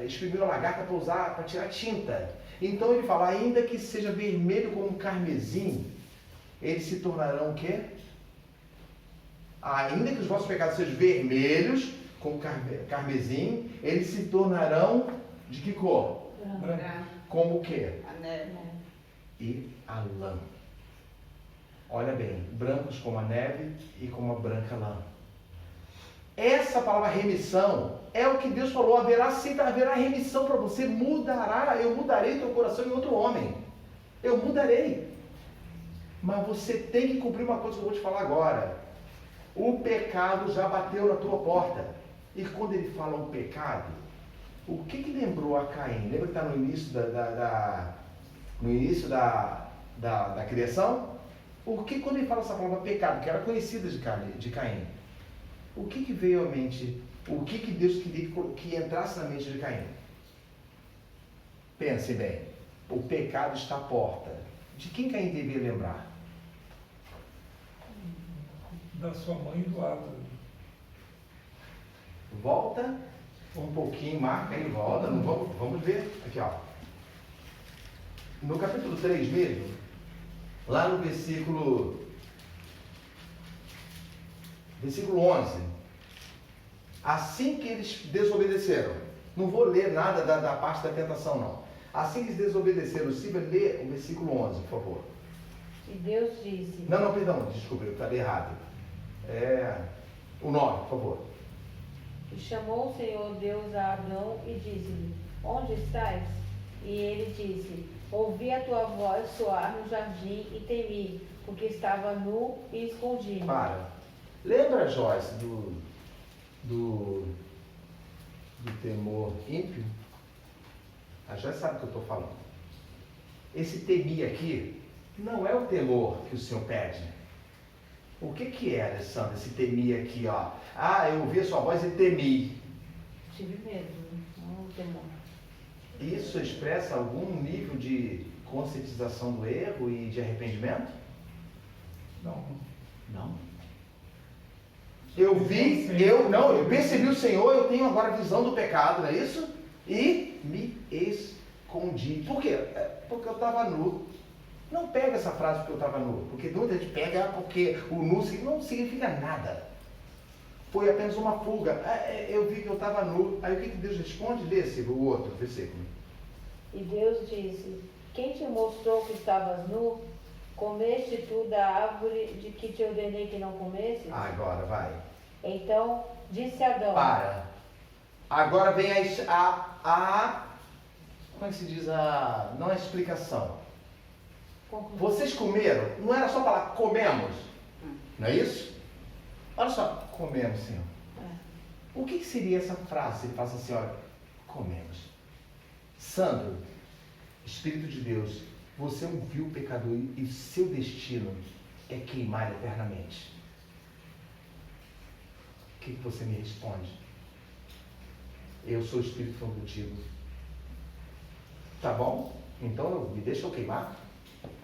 exprimiram a lagarta para tirar tinta. Então ele fala, ainda que seja vermelho como carmesim, eles se tornarão o quê? Ainda que os vossos pecados sejam vermelhos como carmesim, eles se tornarão de que cor? Branco. Como o quê? A neve. E a lã. Olha bem, brancos como a neve e como a branca lã. Essa palavra remissão é o que Deus falou, haverá remissão para você, mudará, eu mudarei teu coração em outro homem. Eu mudarei. Mas você tem que cumprir uma coisa que eu vou te falar agora. O pecado já bateu na tua porta. E quando ele fala o pecado, o que lembrou a Caim? Lembra que está no início da criação? O que quando ele fala essa palavra pecado, que era conhecida de Caim? O que veio à mente? O que Deus queria que entrasse na mente de Caim? Pense bem. O pecado está à porta. De quem Caim devia lembrar? Da sua mãe e do Adão. Volta um pouquinho, marca aí, volta. Vamos ver. Aqui, ó. No capítulo 3 mesmo, lá no versículo 11. Assim que eles desobedeceram, não vou ler nada da parte da tentação, não. Assim que eles desobedeceram, Silvia, lê o versículo 11, por favor. E Deus disse... Não, perdão, desculpa, eu falei errado. O 9, por favor. E chamou o Senhor Deus a Abrão e disse-lhe, onde estás? E ele disse, ouvi a tua voz soar no jardim e temi, porque estava nu e escondido. Para. Lembra, Joyce, do temor ímpio? A Joyce sabe o que eu estou falando. Esse temir aqui não é o temor que o Senhor pede. O que é, Alessandra, esse temir aqui, ó? Eu ouvi a sua voz e temi. Tive medo, não temor. Isso expressa algum nível de conscientização do erro e de arrependimento? Não. Não. Eu percebi o Senhor, eu tenho agora a visão do pecado, não é isso? E me escondi. Por quê? Porque eu estava nu. Não pega essa frase porque eu estava nu. Porque muita gente pega porque o nu não significa nada. Foi apenas uma fuga. Eu vi que eu estava nu. Aí o que Deus responde? Lê o outro versículo. E Deus disse, quem te mostrou que estavas nu? Comeste tu da árvore de que te ordenei que não comesses? Agora vai. Então disse Adão. Para. Agora vem como é que se diz não a explicação. Conclusão. Vocês comeram? Não era só falar comemos? Não é isso? Olha só, comemos, Senhor. O que seria essa frase? Ele fala assim, olha, comemos. Sandro, Espírito de Deus, Você é um vil pecador e seu destino é queimar eternamente. O que você me responde? Eu sou o Espírito falando contigo. Tá bom? Então me deixa eu queimar?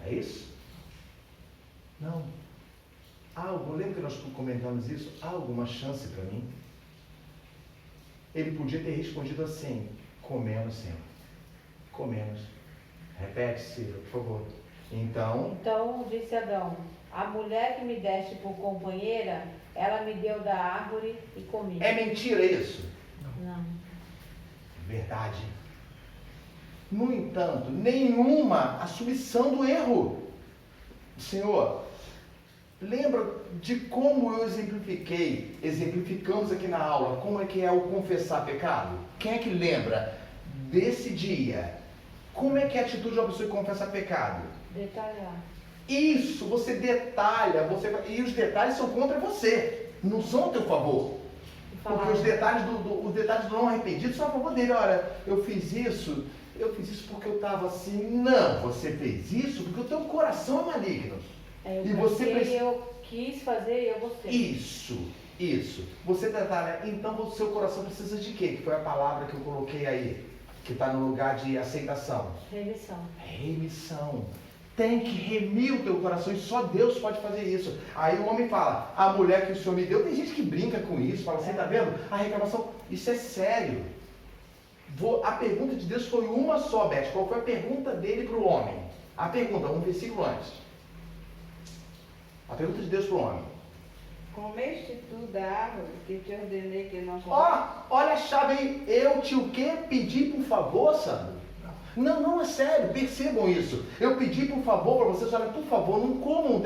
É isso? Não. Lembra que nós comentamos isso? Há alguma chance para mim? Ele podia ter respondido assim: comemos, Senhor. Comemos. Repete, Ciro, por favor. Então disse Adão: a mulher que me deste por companheira, ela me deu da árvore e comi. É mentira isso? Não. Verdade. No entanto, nenhuma assumição do erro. Senhor, lembra de como eu exemplificamos aqui na aula, como é que é o confessar pecado? Quem é que lembra desse dia? Como é que é a atitude de uma pessoa que confessa pecado? Detalhar. Isso, você detalha, e os detalhes são contra você, não são a teu favor. Porque os detalhes do não arrependido são a favor dele. Olha, eu fiz isso porque eu estava assim. Não, você fez isso porque o teu coração é maligno. Eu quis fazer e eu gostei. Isso. Você detalha, então o seu coração precisa de quê? Que foi a palavra que eu coloquei aí, que está no lugar de aceitação. Remissão. Tem que remir o teu coração e só Deus pode fazer isso. Aí o homem fala: a mulher que o Senhor me deu. Tem gente que brinca com isso, fala assim: tá vendo? A reclamação, isso é sério. A pergunta de Deus foi uma só, Beth. Qual foi a pergunta dele para o homem? A pergunta, um versículo antes. A pergunta de Deus para o homem: comeste tu da árvore que te ordenei que não comeste? Olha a chave aí. Eu te o quê? Pedi por favor, Sandro? Não, é sério, percebam isso. Eu pedi por favor para vocês: olha, por favor, não comam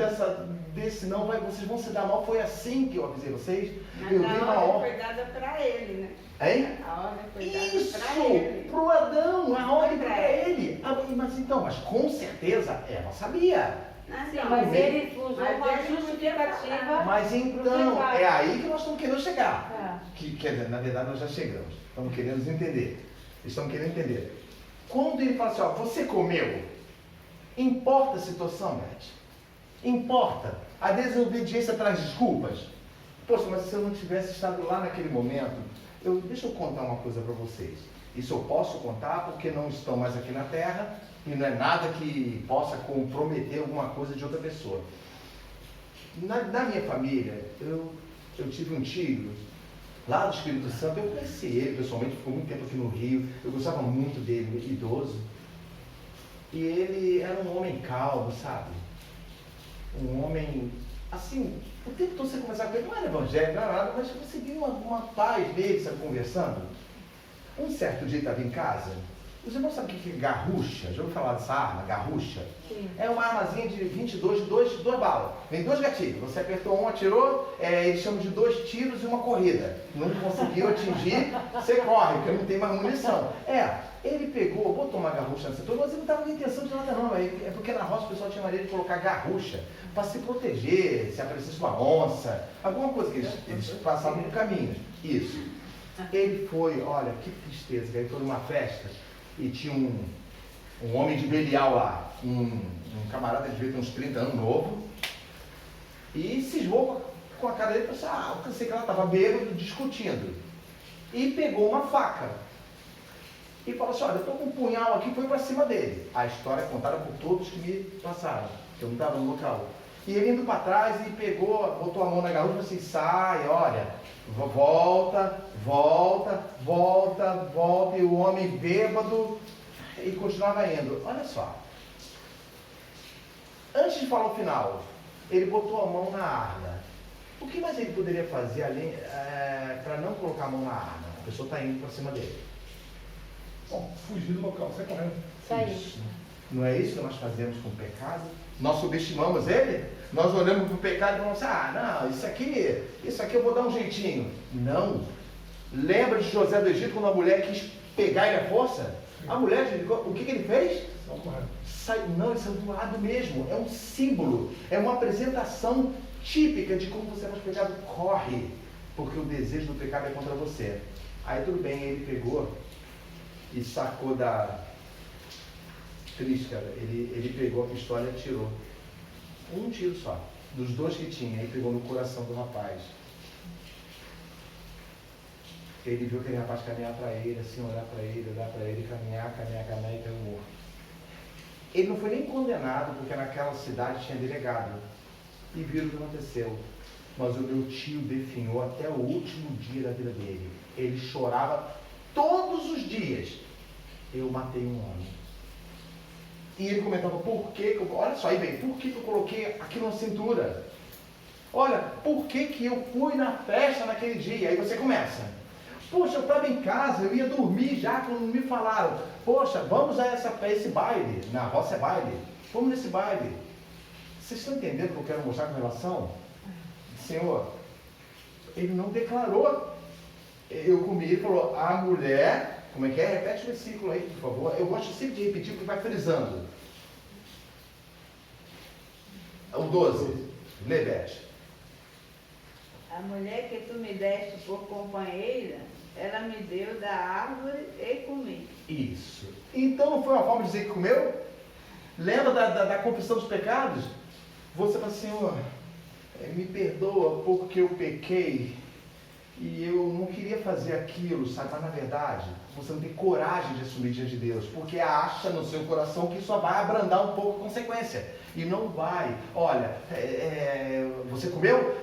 desse não, vocês vão se dar mal. Foi assim que eu avisei vocês. Mas eu dei uma a ordem ordem. foi dada para ele, né? Hein? A ordem foi dada Isso, para ele. pro Adão, a ordem foi para ele. Mas com certeza Eva sabia. Sim, mas ele usou uma justificativa. Mas então, é aí que nós estamos querendo chegar. É. Quer dizer, na verdade nós já chegamos. Estamos querendo entender. Estamos querendo entender. Quando ele fala assim: ó, você comeu, importa a situação, Beth? Importa. A desobediência traz desculpas? Poxa, mas se eu não tivesse estado lá naquele momento, deixa eu contar uma coisa para vocês. Isso eu posso contar porque não estão mais aqui na Terra e não é nada que possa comprometer alguma coisa de outra pessoa. Na minha família, eu tive um tio lá do Espírito Santo. Eu conheci ele pessoalmente, ficou muito tempo aqui no Rio. Eu gostava muito dele, idoso. E ele era um homem calmo, sabe? Um homem, assim, o tempo todo você conversava com ele, não era evangélico, não era nada, mas você via uma paz dele, sabe, conversando. Um certo dia ele estava em casa. Os irmãos sabem o que é garrucha? Já ouviu falar dessa arma, garrucha? Sim. É uma armazinha de 22, de duas balas. Vem 2 gatilhos. Você apertou um, atirou, eles chamam de 2 tiros e uma corrida. Não conseguiu atingir, você corre, porque não tem mais munição. Ele pegou, botou uma garrucha nessa turma, mas ele não estava com intenção de nada não. É porque na roça o pessoal tinha maneira de colocar garrucha para se proteger, se aparecesse uma onça, alguma coisa que eles passavam no caminho. Isso. Ele foi, olha, que tristeza, ele foi numa festa e tinha um homem de Belial lá, um camarada de devia ter uns 30 anos, novo, e cismou com a cara dele e falou assim: eu sei que ela estava bêbado, discutindo, e pegou uma faca e falou assim: olha, eu estou com um punhal aqui, foi para cima dele. A história é contada por todos que me passaram, que eu não estava no local. E ele indo para trás e pegou, botou a mão na garrucha e falou assim: sai, olha, volta, e o homem bêbado, e continuava indo. Olha só, antes de falar o final, ele botou a mão na arma. O que mais ele poderia fazer ali para não colocar a mão na arma? A pessoa está indo para cima dele. Bom, fugir do local, sai correndo. Sair. Não é isso que nós fazemos com o pecado? Nós subestimamos ele? Nós olhamos para o pecado e falamos assim: não, isso aqui eu vou dar um jeitinho. Não. Lembra de José do Egito, quando a mulher quis pegar ele à força? A mulher, o que ele fez? Não, isso é do lado mesmo. É um símbolo, é uma apresentação típica de como você faz pecado. Corre, porque o desejo do pecado é contra você. Aí tudo bem, ele pegou e sacou triste, cara. Ele pegou a pistola e atirou. Um tiro só. Dos 2 que tinha. Aí pegou no coração do rapaz. Ele viu aquele rapaz caminhar para ele, assim, olhar para ele, caminhar e caiu morto. Ele não foi nem condenado, porque naquela cidade tinha delegado. E viram o que aconteceu. Mas o meu tio definhou até o último dia da vida dele. Ele chorava todos os dias. Eu matei um homem. E ele comentava, por que olha só aí, bem, por que eu coloquei aquilo na cintura? Olha, por que eu fui na festa naquele dia? Aí você começa. Poxa, eu estava em casa, eu ia dormir já quando me falaram. Poxa, vamos a esse baile. Na roça é baile. Vamos nesse baile. Vocês estão entendendo o que eu quero mostrar com relação? Senhor, ele não declarou. Eu comi, ele falou, a mulher, como é que é? Repete o versículo aí, por favor. Eu gosto sempre de repetir porque vai frisando. O 12, lê, Beth. A mulher que tu me deste por companheira, ela me deu da árvore e comi. Isso. Então não foi uma forma de dizer que comeu? Lembra da confissão dos pecados? Você fala, Senhor, me perdoa porque eu pequei e eu não queria fazer aquilo, sabe? Mas na verdade, você não tem coragem de assumir diante de Deus, porque acha no seu coração que só vai abrandar um pouco a consequência. E não vai. Olha, você comeu?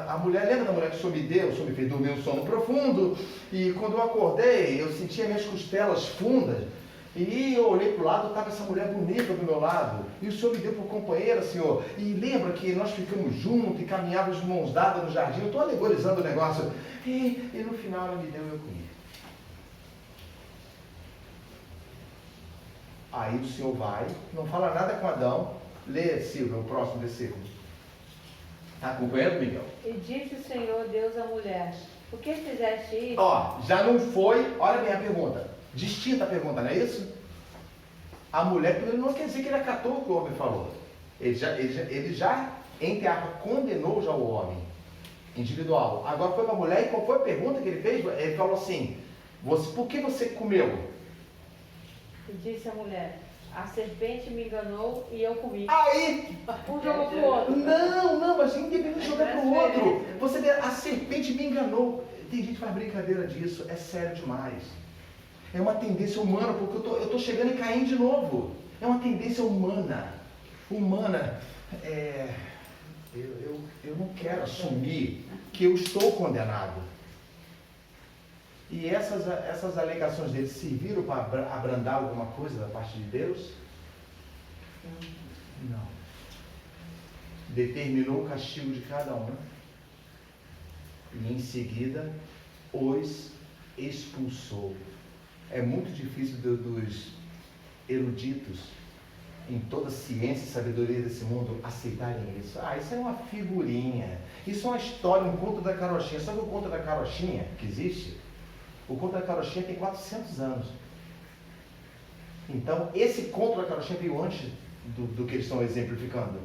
A mulher, lembra da mulher que o Senhor me deu? O Senhor me fez dormir um sono profundo. E quando eu acordei, eu sentia minhas costelas fundas. E eu olhei para o lado, estava essa mulher bonita do meu lado. E o Senhor me deu por companheira, Senhor. E lembra que nós ficamos juntos e caminhávamos de mãos dadas no jardim. Eu estou alegorizando o negócio. E no final ela me deu e eu comi. Aí o Senhor vai, não fala nada com Adão. Lê, Silvia, o próximo versículo. Está acompanhando, Miguel? E disse o Senhor Deus à mulher, por que fizeste isso? Ó, já não foi, olha bem a pergunta. Distinta a pergunta, não é isso? A mulher, ele não quer dizer que ele acatou o que o homem falou. Ele já entre aspas, condenou já o homem individual. Agora foi para a mulher, e qual foi a pergunta que ele fez? Ele falou assim, por que você comeu? E disse a mulher, a serpente me enganou e eu comi. Aí! Um jogou pro outro. Não, mas independente de jogar pro outro. Você vê, a serpente me enganou. Tem gente que faz brincadeira disso, é sério demais. É uma tendência humana, porque eu estou chegando em Caim de novo. É uma tendência humana. Eu não quero assumir que eu estou condenado. E essas alegações dele serviram para abrandar alguma coisa da parte de Deus? Não. Determinou o castigo de cada um. E em seguida os expulsou. É muito difícil dos eruditos em toda a ciência e sabedoria desse mundo aceitarem isso. Isso é uma figurinha. Isso é uma história, um conto da carochinha. Sabe o conto da carochinha que existe? O conto da carochinha tem 400 anos. Então, esse conto da carochinha veio antes do que eles estão exemplificando.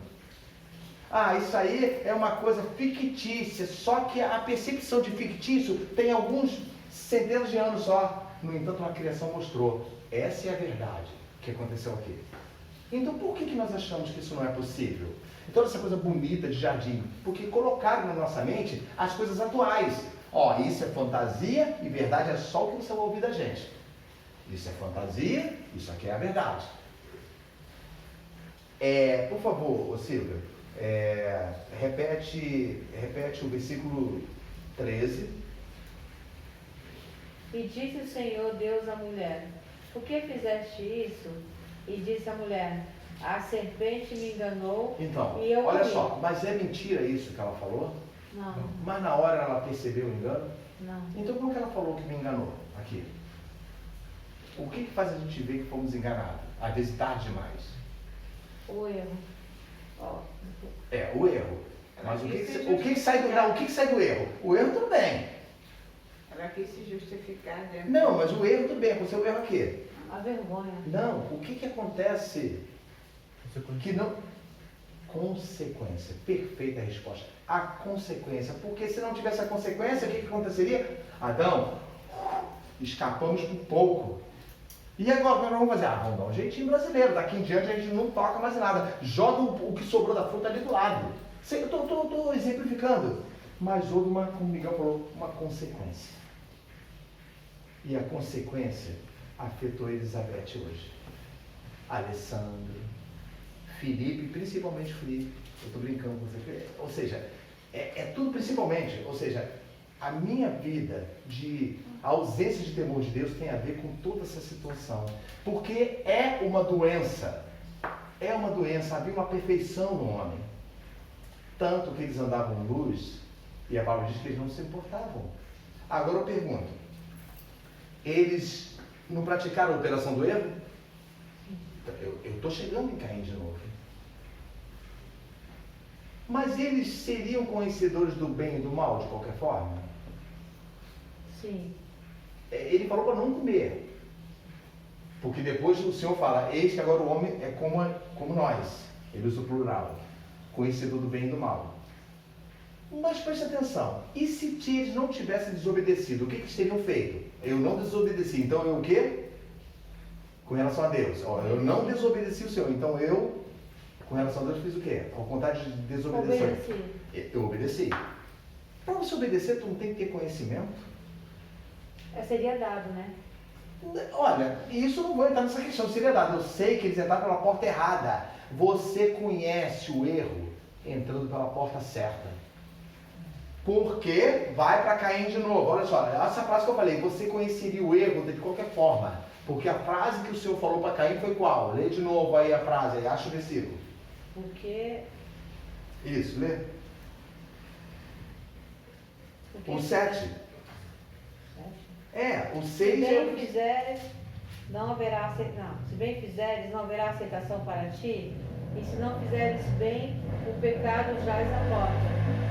Isso aí é uma coisa fictícia, só que a percepção de fictício tem alguns centenas de anos só. No entanto, a criação mostrou. Essa é a verdade que aconteceu aqui. Então, por que nós achamos que isso não é possível? Então, essa coisa bonita de jardim, porque colocaram na nossa mente as coisas atuais. Isso é fantasia e verdade é só o que você vai ouvir da gente. Isso é fantasia, isso aqui é a verdade. Por favor, Silvia, repete o versículo 13. E disse o Senhor Deus à mulher, por que fizeste isso? E disse a mulher, a serpente me enganou então, e eu olha comi. só, mas é mentira isso que ela falou? Não. Mas na hora ela percebeu o engano? Não. Então como que ela falou que me enganou aqui? O que faz a gente ver que fomos enganados? Às vezes tarde demais. O erro. O erro. Mas o que sai do erro? O erro tudo bem. Ela quis se justificar. Não, mas o erro tudo bem. Você o erro aqui. A vergonha. Não, o que acontece? Que não... Consequência. Perfeita a resposta. A consequência. Porque se não tivesse a consequência, o que aconteceria? Adão, escapamos por pouco. E agora, o que nós vamos fazer? Vamos dar um jeitinho brasileiro. Daqui em diante a gente não toca mais em nada. Joga o que sobrou da fruta ali do lado. Eu estou exemplificando. Mas houve como o Miguel falou, uma consequência. E a consequência afetou Elizabeth hoje. Alessandro, Felipe, principalmente Felipe. Eu estou brincando com você. Ou seja, é tudo principalmente. Ou seja, a minha vida de ausência de temor de Deus tem a ver com toda essa situação. Porque é uma doença. É uma doença. Havia uma perfeição no homem. Tanto que eles andavam em luz, e a Bíblia diz que eles não se importavam. Agora eu pergunto, eles não praticaram a operação do erro? Eu estou chegando em Caim de novo. Mas eles seriam conhecedores do bem e do mal, de qualquer forma? Sim. Ele falou para não comer. Porque depois o Senhor fala, eis que agora o homem é como nós. Ele usa o plural. Conhecedor do bem e do mal. Mas preste atenção. E se eles não tivessem desobedecido, o que eles teriam feito? Eu não desobedeci. Então eu o quê? Com relação a Deus. Eu não desobedeci o Senhor. Então eu, com relação a Deus, fiz o quê? Ao contrário de desobedecer. Obedeci. Eu obedeci. Para você obedecer, tu não tem que ter conhecimento? Seria dado, né? Olha, isso eu não vou entrar nessa questão de seriedade. Eu sei que eles entraram pela porta errada. Você conhece o erro entrando pela porta certa. Porque vai para Caim de novo. Olha só, essa frase que eu falei, você conheceria o erro de qualquer forma. Porque a frase que o Senhor falou para Caim foi qual? Lê de novo aí a frase, aí acha o versículo. Porque... Isso, lê. O 7. O 6 Se é bem fizeres, não haverá aceitação. Se bem fizeres, não haverá aceitação para ti. E se não fizeres bem, o pecado jaz à porta.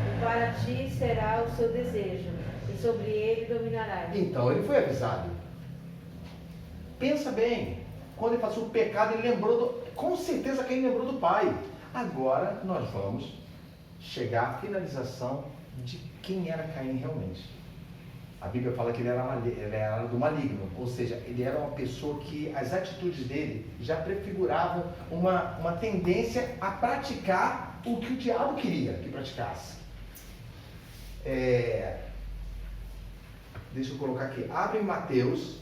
E para ti será o seu desejo. E sobre ele dominarás. Então ele foi avisado. Pensa bem. Quando ele passou o pecado, ele lembrou com certeza que ele lembrou do pai. Agora nós vamos chegar à finalização de quem era Caim realmente. A Bíblia fala que ele era do maligno, ou seja, ele era uma pessoa que as atitudes dele já prefiguravam uma tendência a praticar o que o diabo queria que praticasse. Deixa eu colocar aqui, abre Mateus.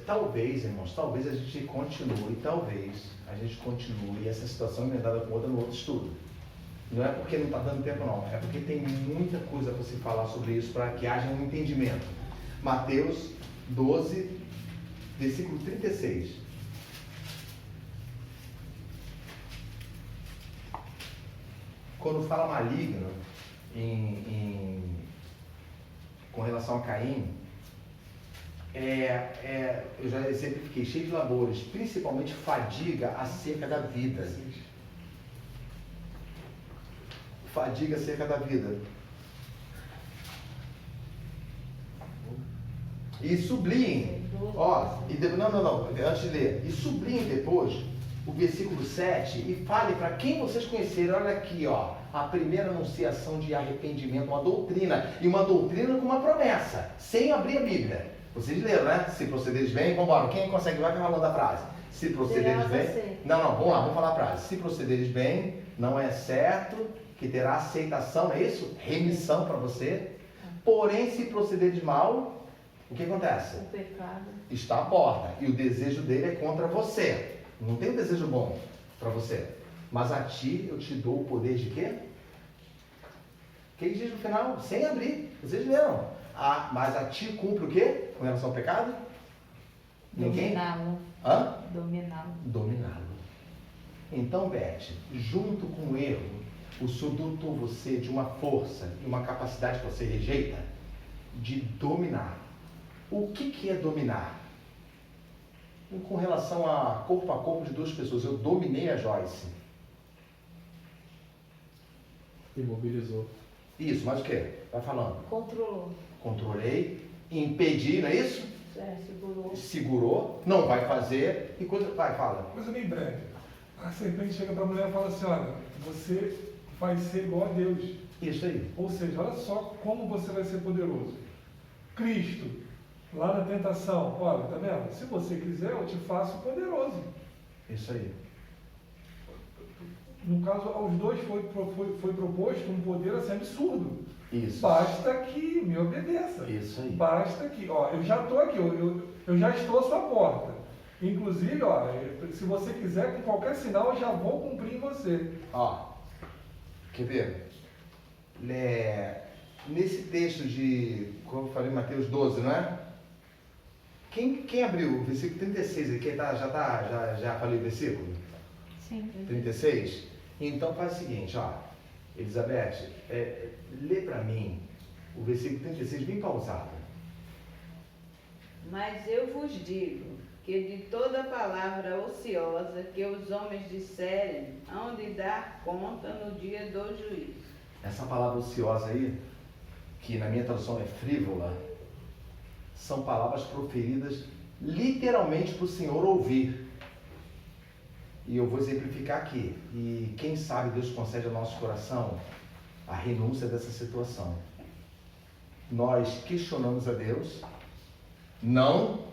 Talvez, irmãos, talvez a gente continue, essa situação emendada com outra no outro estudo. Não é porque não está dando tempo, não. É porque tem muita coisa para se falar sobre isso para que haja um entendimento. Mateus 12, versículo 36. Quando fala maligno com relação a Caim, eu já exemplifiquei, cheio de labores, principalmente fadiga acerca da vida. Fadiga acerca da vida. E sublinhem, antes de ler, e sublinhem depois o versículo 7 e fale para quem vocês conhecerem. Olha aqui, a primeira anunciação de arrependimento, uma doutrina, e uma doutrina com uma promessa, sem abrir a Bíblia. Vocês leram, né? Se procederes bem, vamos embora, quem consegue vai falando a frase. Se procederes bem, vamos lá, vamos falar a frase. Se procederes bem, não é certo que terá aceitação, é isso? Remissão para você. Porém, se procederes mal, o que acontece? O pecado está à porta e o desejo dele é contra você. Não tem um desejo bom para você. Mas a ti eu te dou o poder de quê? O que ele diz no final? Sem abrir. Vocês leram. Mas a ti cumpre o quê? Com relação ao pecado? Ninguém? Dominá-lo. Hã? Dominá-lo. Então, Beth, junto com o erro, o Senhor dotou você de uma força e uma capacidade que você rejeita de dominar. O que é dominar? Com relação a corpo de duas pessoas, eu dominei a Joyce. Imobilizou. Isso, mas o quê? Vai falando. Controlei, impedi, não é isso? segurou. Segurou, não vai fazer, e coisa. Vai, fala. Coisa bem breve. A serpente chega para a mulher e fala assim: olha, você vai ser igual a Deus. Isso aí. Ou seja, olha só como você vai ser poderoso. Cristo Lá na tentação, olha, tá vendo? Se você quiser, eu te faço poderoso. Isso aí. No caso, aos dois foi proposto um poder assim absurdo. Isso. Basta que me obedeça. Isso aí. Basta que, ó, eu já estou aqui, eu já estou à sua porta. Inclusive, ó, se você quiser, com qualquer sinal, eu já vou cumprir em você. Ó, quer ver? Nesse texto de, como eu falei, Mateus 12, não é? Quem abriu o versículo 36 aqui? Já falei o versículo? Sim. 36? Então faz o seguinte, ó. Elizabeth, lê para mim o versículo 36 bem pausado. Mas eu vos digo que de toda palavra ociosa que os homens disserem, hão de dar conta no dia do juízo. Essa palavra ociosa aí, que na minha tradução é frívola, são palavras proferidas literalmente para o Senhor ouvir. E eu vou exemplificar aqui. E quem sabe Deus concede ao nosso coração a renúncia dessa situação. Nós questionamos a Deus, não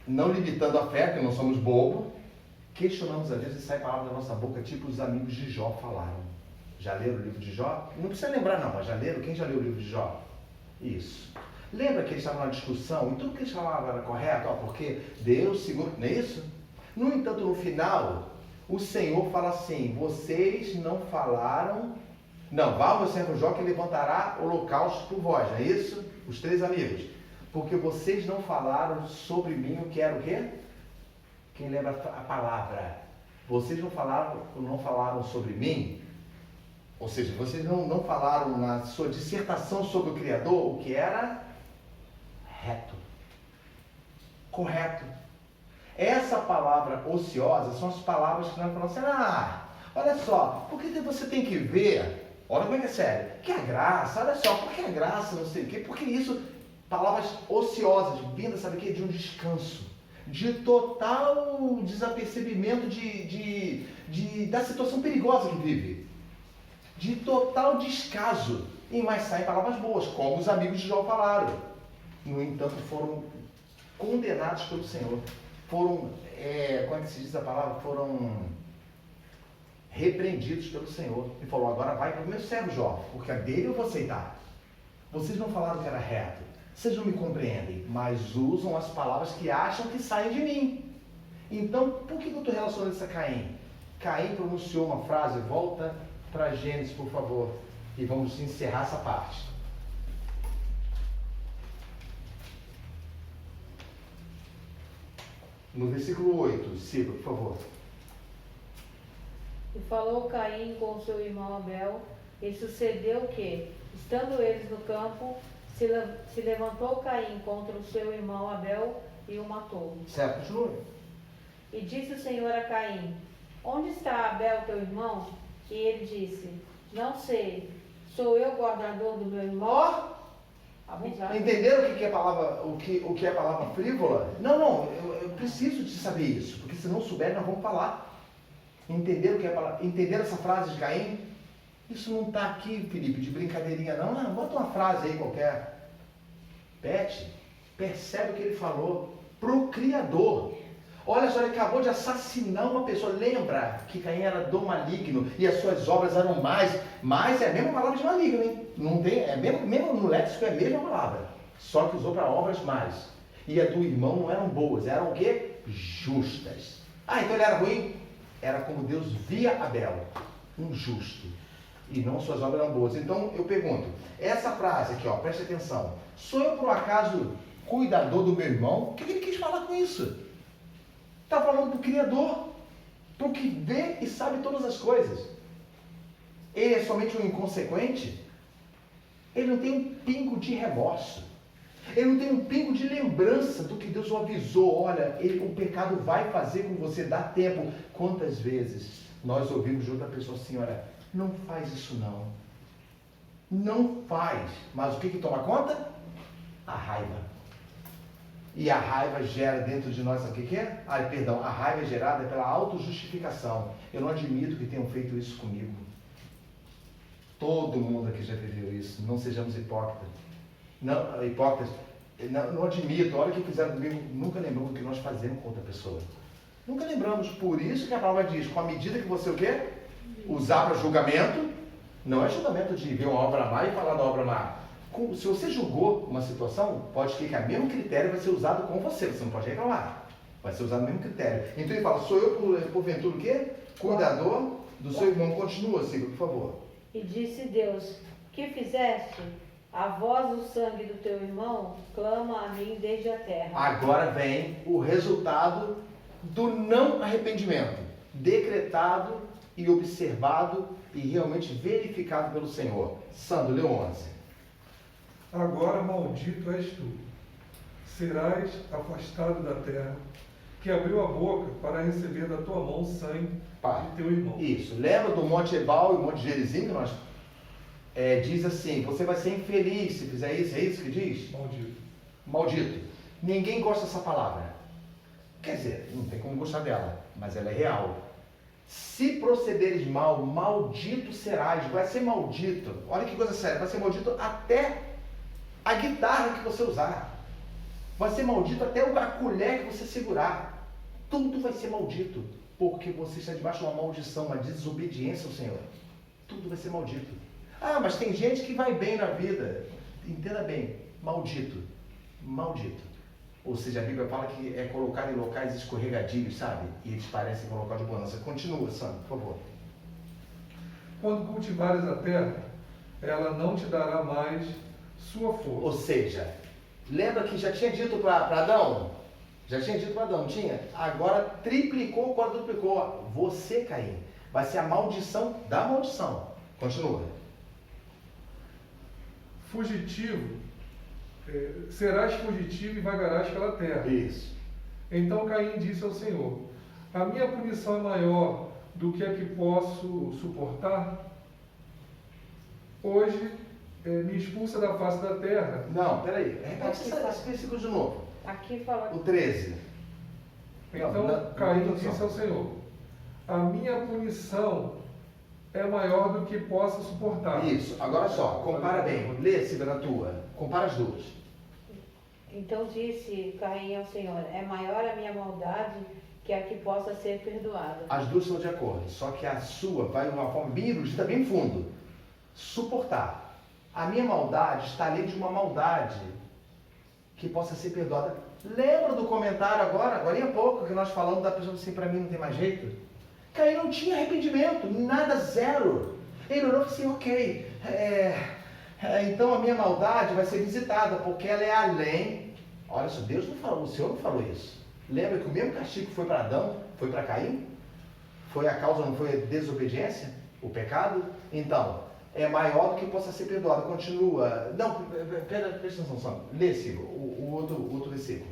limitando a fé, porque não somos bobos, questionamos a Deus e sai palavra da nossa boca, tipo os amigos de Jó falaram. Já leram o livro de Jó? Não precisa lembrar não, mas já leram? Quem já leu o livro de Jó? Isso. Lembra que eles estavam na discussão e tudo que eles falavam era correto? Porque Deus segura, não é isso? No entanto, no final, o Senhor fala assim, vocês não falaram, não, vá ao meu servo Jó que levantará holocausto por vós, não é isso? Os três amigos. Porque vocês não falaram sobre mim o que era o quê? Quem lembra a palavra? Vocês não falaram sobre mim? Ou seja, vocês não falaram na sua dissertação sobre o Criador o que era reto, correto. Essa palavra ociosa são as palavras que nós falamos assim, olha só, porque você tem que ver, olha como é que é sério, que a graça, olha só, porque a graça, não sei o quê, porque isso, palavras ociosas, vindas, sabe o quê? De um descanso, de total desapercebimento da situação perigosa que vive, de total descaso, mas saem palavras boas, como os amigos de Jó falaram. No entanto, foram condenados pelo Senhor. Foram, como é que se diz a palavra? Foram repreendidos pelo Senhor. E falou, agora vai para o meu servo Jó, porque a dele eu vou aceitar. Vocês não falaram que era reto. Vocês não me compreendem, mas usam as palavras que acham que saem de mim. Então, por que eu estou relacionando isso a Caim? Caim pronunciou uma frase, volta para Gênesis, por favor, e vamos encerrar essa parte. No versículo 8, siga, por favor. E falou Caim com seu irmão Abel, e sucedeu que, estando eles no campo, se levantou Caim contra o seu irmão Abel e o matou. Certo, continua. E disse o Senhor a Caim, onde está Abel teu irmão? E ele disse, não sei, sou eu guardador do meu irmão? Entenderam o que é a palavra, o que é a palavra frívola? Não, eu preciso de saber isso, porque se não souber, nós vamos falar. Entenderam o que é a palavra? Entenderam essa frase de Caim? Isso não está aqui, Felipe, de brincadeirinha, não. Não, bota uma frase aí qualquer. Pet, percebe o que ele falou pro Criador. Olha só, ele acabou de assassinar uma pessoa. Lembra que Caim era do maligno e as suas obras eram mais. Mais é a mesma palavra de maligno, hein? Não tem, mesmo no léxico é a mesma palavra. Só que usou para obras mais. E a do irmão não eram boas, eram o quê? Justas. Então ele era ruim? Era como Deus via Abel, um justo. E não suas obras eram boas. Então eu pergunto, essa frase aqui, ó, preste atenção. Sou eu por acaso cuidador do meu irmão? O que ele quis falar com isso? Está falando do Criador, do que vê e sabe todas as coisas. Ele é somente um inconsequente? Ele não tem um pingo de remorso. Ele não tem um pingo de lembrança do que Deus o avisou. Olha, o pecado vai fazer com você, dá tempo. Quantas vezes nós ouvimos de outra pessoa assim, olha, não faz isso não. Não faz. Mas o que toma conta? A raiva. E a raiva gera dentro de nós, sabe o que é? A raiva é gerada pela autojustificação. Eu não admito que tenham feito isso comigo. Todo mundo aqui já viveu isso. Não sejamos hipócritas. Não, hipócritas. Não admito, a hora que fizeram comigo, nunca lembrou do que nós fazemos com outra pessoa. Nunca lembramos. Por isso que a palavra diz, com a medida que você o quê? Usar para julgamento, não é julgamento de ver uma obra má e falar da obra má. Se você julgou uma situação, pode ser que o mesmo critério vai ser usado com você, você não pode reclamar. Vai ser usado o mesmo critério. Então ele fala, sou eu porventura o quê? Cuidador do seu irmão. Continua, Silvia, por favor. E disse Deus, que fizeste? A voz do sangue do teu irmão clama a mim desde a terra. Agora vem o resultado do não arrependimento, decretado e observado e realmente verificado pelo Senhor. Sandro, lê 11. Agora maldito és tu, serás afastado da terra, que abriu a boca para receber da tua mão sangue de teu irmão. Isso, lembra do Monte Ebal e o Monte Gerizim que nós diz assim, você vai ser infeliz se fizer isso, é isso que diz? Maldito. Maldito. Ninguém gosta dessa palavra. Quer dizer, não tem como gostar dela, mas ela é real. Se procederes mal, maldito serás, vai ser maldito. Olha que coisa séria, vai ser maldito até a guitarra que você usar. Vai ser maldito até a colher que você segurar. Tudo vai ser maldito, porque você está debaixo de uma maldição, uma desobediência ao Senhor. Tudo vai ser maldito. Ah, mas tem gente que vai bem na vida. Entenda bem, maldito. Maldito. Ou seja, a Bíblia fala que é colocado em locais escorregadios, sabe? E eles parecem com um local de bonança. Continua, Sandro, por favor. Quando cultivares a terra, ela não te dará mais sua força. Ou seja, lembra que já tinha dito para Adão? Já tinha dito para Adão, não tinha? Agora triplicou, quadruplicou. Você, Caim, vai ser a maldição da maldição. Continua. Fugitivo, serás fugitivo e vagarás pela terra. Isso. Então Caim disse ao Senhor, a minha punição é maior do que a que posso suportar? Hoje me expulsa da face da terra. Não, peraí. Repete esse versículo de novo. Aqui fala O 13. Então Caim disse ao Senhor, a minha punição é maior do que possa suportar. Isso. Agora só, compara bem. Lê, Silvia, na tua. Compara as duas. Então disse Caim ao Senhor, é maior a minha maldade que a que possa ser perdoada. As duas estão de acordo, só que a sua vai de uma forma bem erudita, bem fundo. Suportar. A minha maldade está além de uma maldade que possa ser perdoada. Lembra do comentário agora há pouco, que nós falamos da pessoa assim, para mim não tem mais jeito? Caim não tinha arrependimento, nada, zero. Ele olhou e falou assim, ok, então a minha maldade vai ser visitada, porque ela é além. Olha só, Deus não falou, o Senhor não falou isso. Lembra que o mesmo castigo que foi para Adão, foi para Caim? Foi a causa, não foi a desobediência? O pecado? Então, é maior do que possa ser perdoado. Continua. Não, presta atenção só. Lê, Silvio, o outro versículo.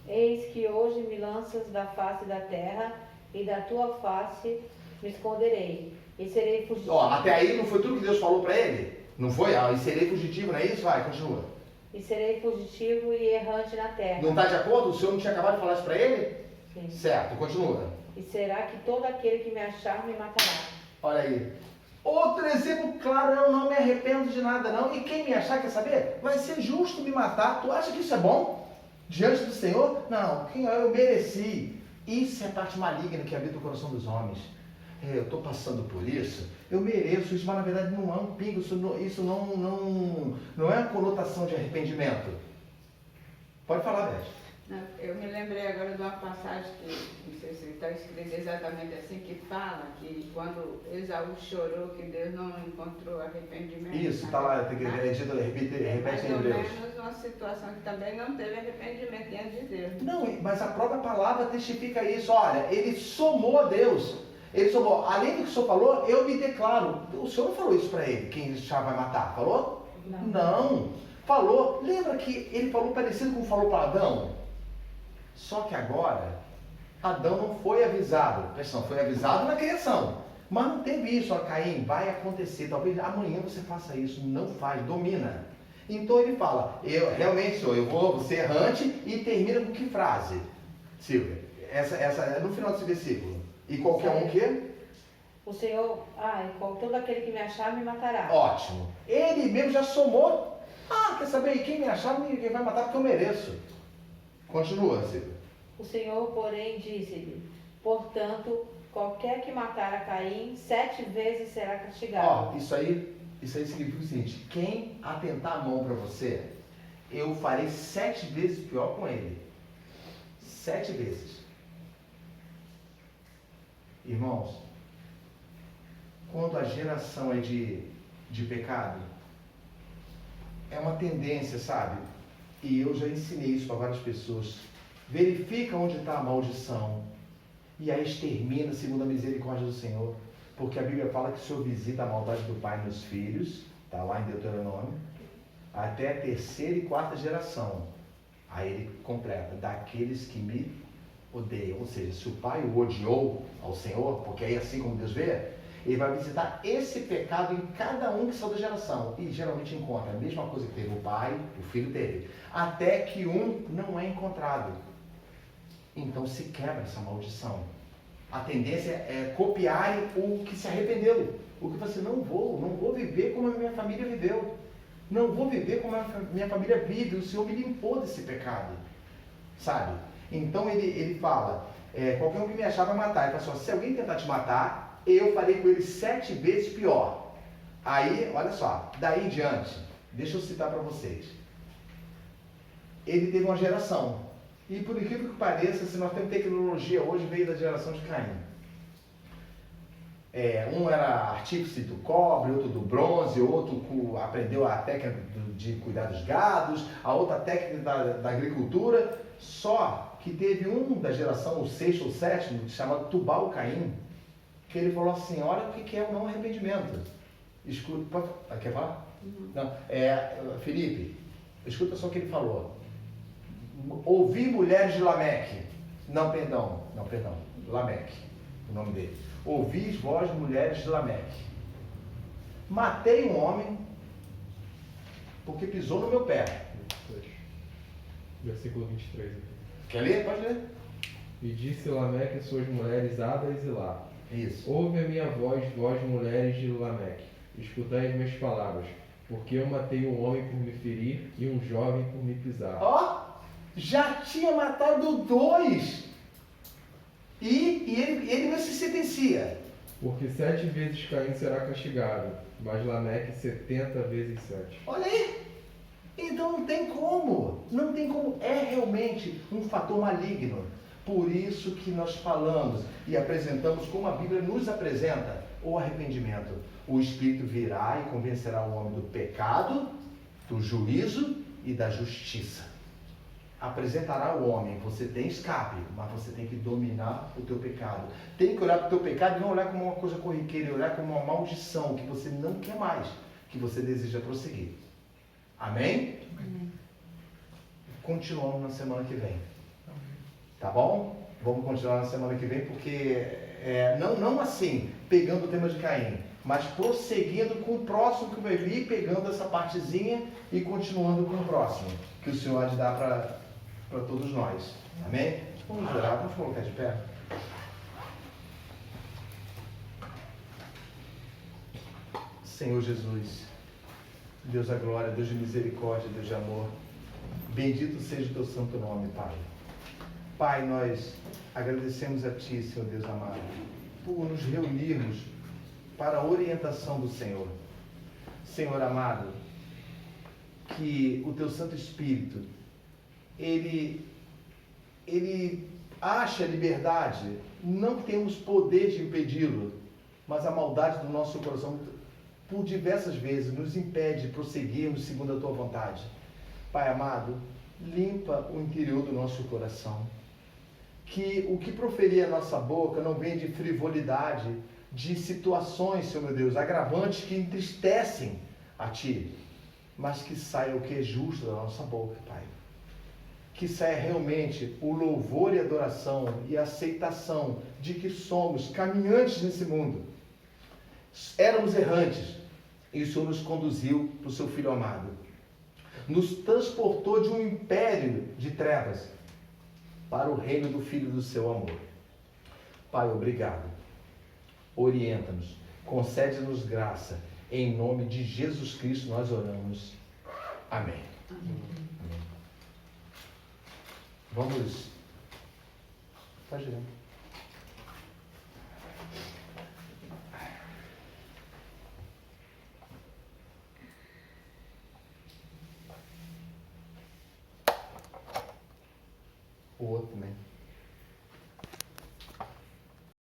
Eis que hoje me lanças da face da terra, e da tua face me esconderei, e serei fugitivo. Ó, até aí não foi tudo que Deus falou para ele? Não foi? E serei fugitivo, não é isso? Vai, continua. E serei fugitivo e errante na terra. Não está de acordo? O Senhor não tinha acabado de falar isso para ele? Sim. Certo, continua. E será que todo aquele que me achar me matará. Olha aí. Outro exemplo claro, eu não me arrependo de nada não. E quem me achar, quer saber? Vai ser justo me matar. Tu acha que isso é bom? Diante do Senhor? Não, eu mereci. Isso é a parte maligna que habita o coração dos homens. Eu estou passando por isso, eu mereço isso, mas na verdade não é um pingo, isso não é uma conotação de arrependimento. Pode falar, Beth. Eu me lembrei agora de uma passagem que, não sei se está escrito exatamente assim, que fala que quando Esaú chorou que Deus não encontrou arrependimento. Isso, está lá, tem que repete mais em ou Deus. menos uma situação que também não teve arrependimento diante de Deus. Não, mas a própria palavra testifica isso. Olha, ele somou a Deus. Ele somou, além do que o Senhor falou, eu me declaro. O Senhor não falou isso para ele, quem já vai matar, falou? Não. Falou. Lembra que ele falou parecido com falou para Adão? Só que agora, Adão não foi avisado. Pessoal, foi avisado na criação. Mas não teve isso. Ó, Caim, vai acontecer. Talvez amanhã você faça isso. Não faz, domina. Então ele fala, eu realmente sou, eu vou ser errante, e termina com que frase? Silvia, essa é no final desse versículo. E qualquer um que? O Senhor, todo aquele que me achar me matará. Ótimo. Ele mesmo já somou Ah, quer saber? Quem me achar, ninguém vai matar porque eu mereço. Continua, Silvia. O Senhor, porém, disse-lhe: portanto, qualquer que matar a Caim 7 vezes será castigado. Ó, isso aí significa o seguinte: quem atentar a mão para você, eu farei 7 vezes pior com ele. 7 vezes. Irmãos, quando a geração é de pecado, é uma tendência, sabe? E eu já ensinei isso para várias pessoas. Verifica onde está a maldição e aí extermina segundo a misericórdia do Senhor. Porque a Bíblia fala que o Senhor visita a maldade do pai nos filhos, está lá em Deuteronômio, até a 3ª e 4ª geração. Aí ele completa: daqueles que me odeiam. Ou seja, se o pai o odiou ao Senhor, porque aí assim como Deus vê, ele vai visitar esse pecado em cada um que saiu da geração. E geralmente encontra a mesma coisa que teve o pai, o filho teve. Até que um não é encontrado. Então se quebra essa maldição. A tendência é copiar o que se arrependeu. O que você não vou viver como a minha família viveu. Não vou viver como a minha família vive. O Senhor me limpou desse pecado. Sabe? Então ele fala, qualquer um que me achar vai matar. Ele fala assim: se alguém tentar te matar, eu farei com ele 7 vezes pior. Aí, olha só, daí em diante, deixa eu citar para vocês. Ele teve uma geração. E por incrível que pareça, se nós temos tecnologia hoje, veio da geração de Caim. Um era artífice do cobre, outro do bronze, outro aprendeu a técnica de cuidar dos gados, a outra técnica da agricultura. Só que teve um da geração, o 6º ou 7º, chamado Tubal-Caim, que ele falou assim: olha o que é o não arrependimento. Escuta, quer falar? Não. Felipe, escuta só o que ele falou. Ouvi mulheres de Lameque. Não, perdão. Lameque, o nome dele. Ouvi vós, mulheres de Lameque. Matei um homem porque pisou no meu pé. Versículo 23. Aqui. Quer ler? Pode ler. E disse Lameque a suas mulheres Ada e Zilá: Isso. ouve a minha voz, vós mulheres de Lameque, escutai as minhas palavras, porque eu matei um homem por me ferir e um jovem por me pisar. Ó, já tinha matado 2. E ele não se sentencia. Porque 7 vezes Caim será castigado, mas Lameque 70 vezes 7. Olha aí. Então não tem como. É realmente um fator maligno. Por isso que nós falamos e apresentamos como a Bíblia nos apresenta o arrependimento. O Espírito virá e convencerá o homem do pecado, do juízo e da justiça. Apresentará o homem: você tem escape, mas você tem que dominar o teu pecado. Tem que olhar para o teu pecado e não olhar como uma coisa corriqueira, e olhar como uma maldição que você não quer mais, que você deseja prosseguir. Amém? Amém. Continuamos na semana que vem. Tá bom? Vamos continuar na semana que vem, porque não assim, pegando o tema de Caim, mas prosseguindo com o próximo que vai vir, pegando essa partezinha e continuando com o próximo, que o Senhor há de dar para todos nós. Amém? Vamos orar, vamos colocar de pé. Senhor Jesus, Deus da glória, Deus de misericórdia, Deus de amor, bendito seja o teu santo nome, Pai. Pai, nós agradecemos a Ti, Senhor Deus amado, por nos reunirmos para a orientação do Senhor. Senhor amado, que o Teu Santo Espírito, Ele acha liberdade, não que temos poder de impedi-lo, mas a maldade do nosso coração, por diversas vezes, nos impede de prosseguirmos segundo a Tua vontade. Pai amado, limpa o interior do nosso coração. Que o que proferir a nossa boca não venha de frivolidade, de situações, Senhor meu Deus, agravantes que entristecem a Ti, mas que saia o que é justo da nossa boca, Pai. Que saia realmente o louvor e adoração e a aceitação de que somos caminhantes nesse mundo. Éramos errantes e o Senhor nos conduziu para o Seu Filho amado. Nos transportou de um império de trevas para o reino do Filho do Seu amor. Pai, obrigado. Orienta-nos, concede-nos graça. Em nome de Jesus Cristo nós oramos. Amém. Vamos. Tá girando. O outro, né?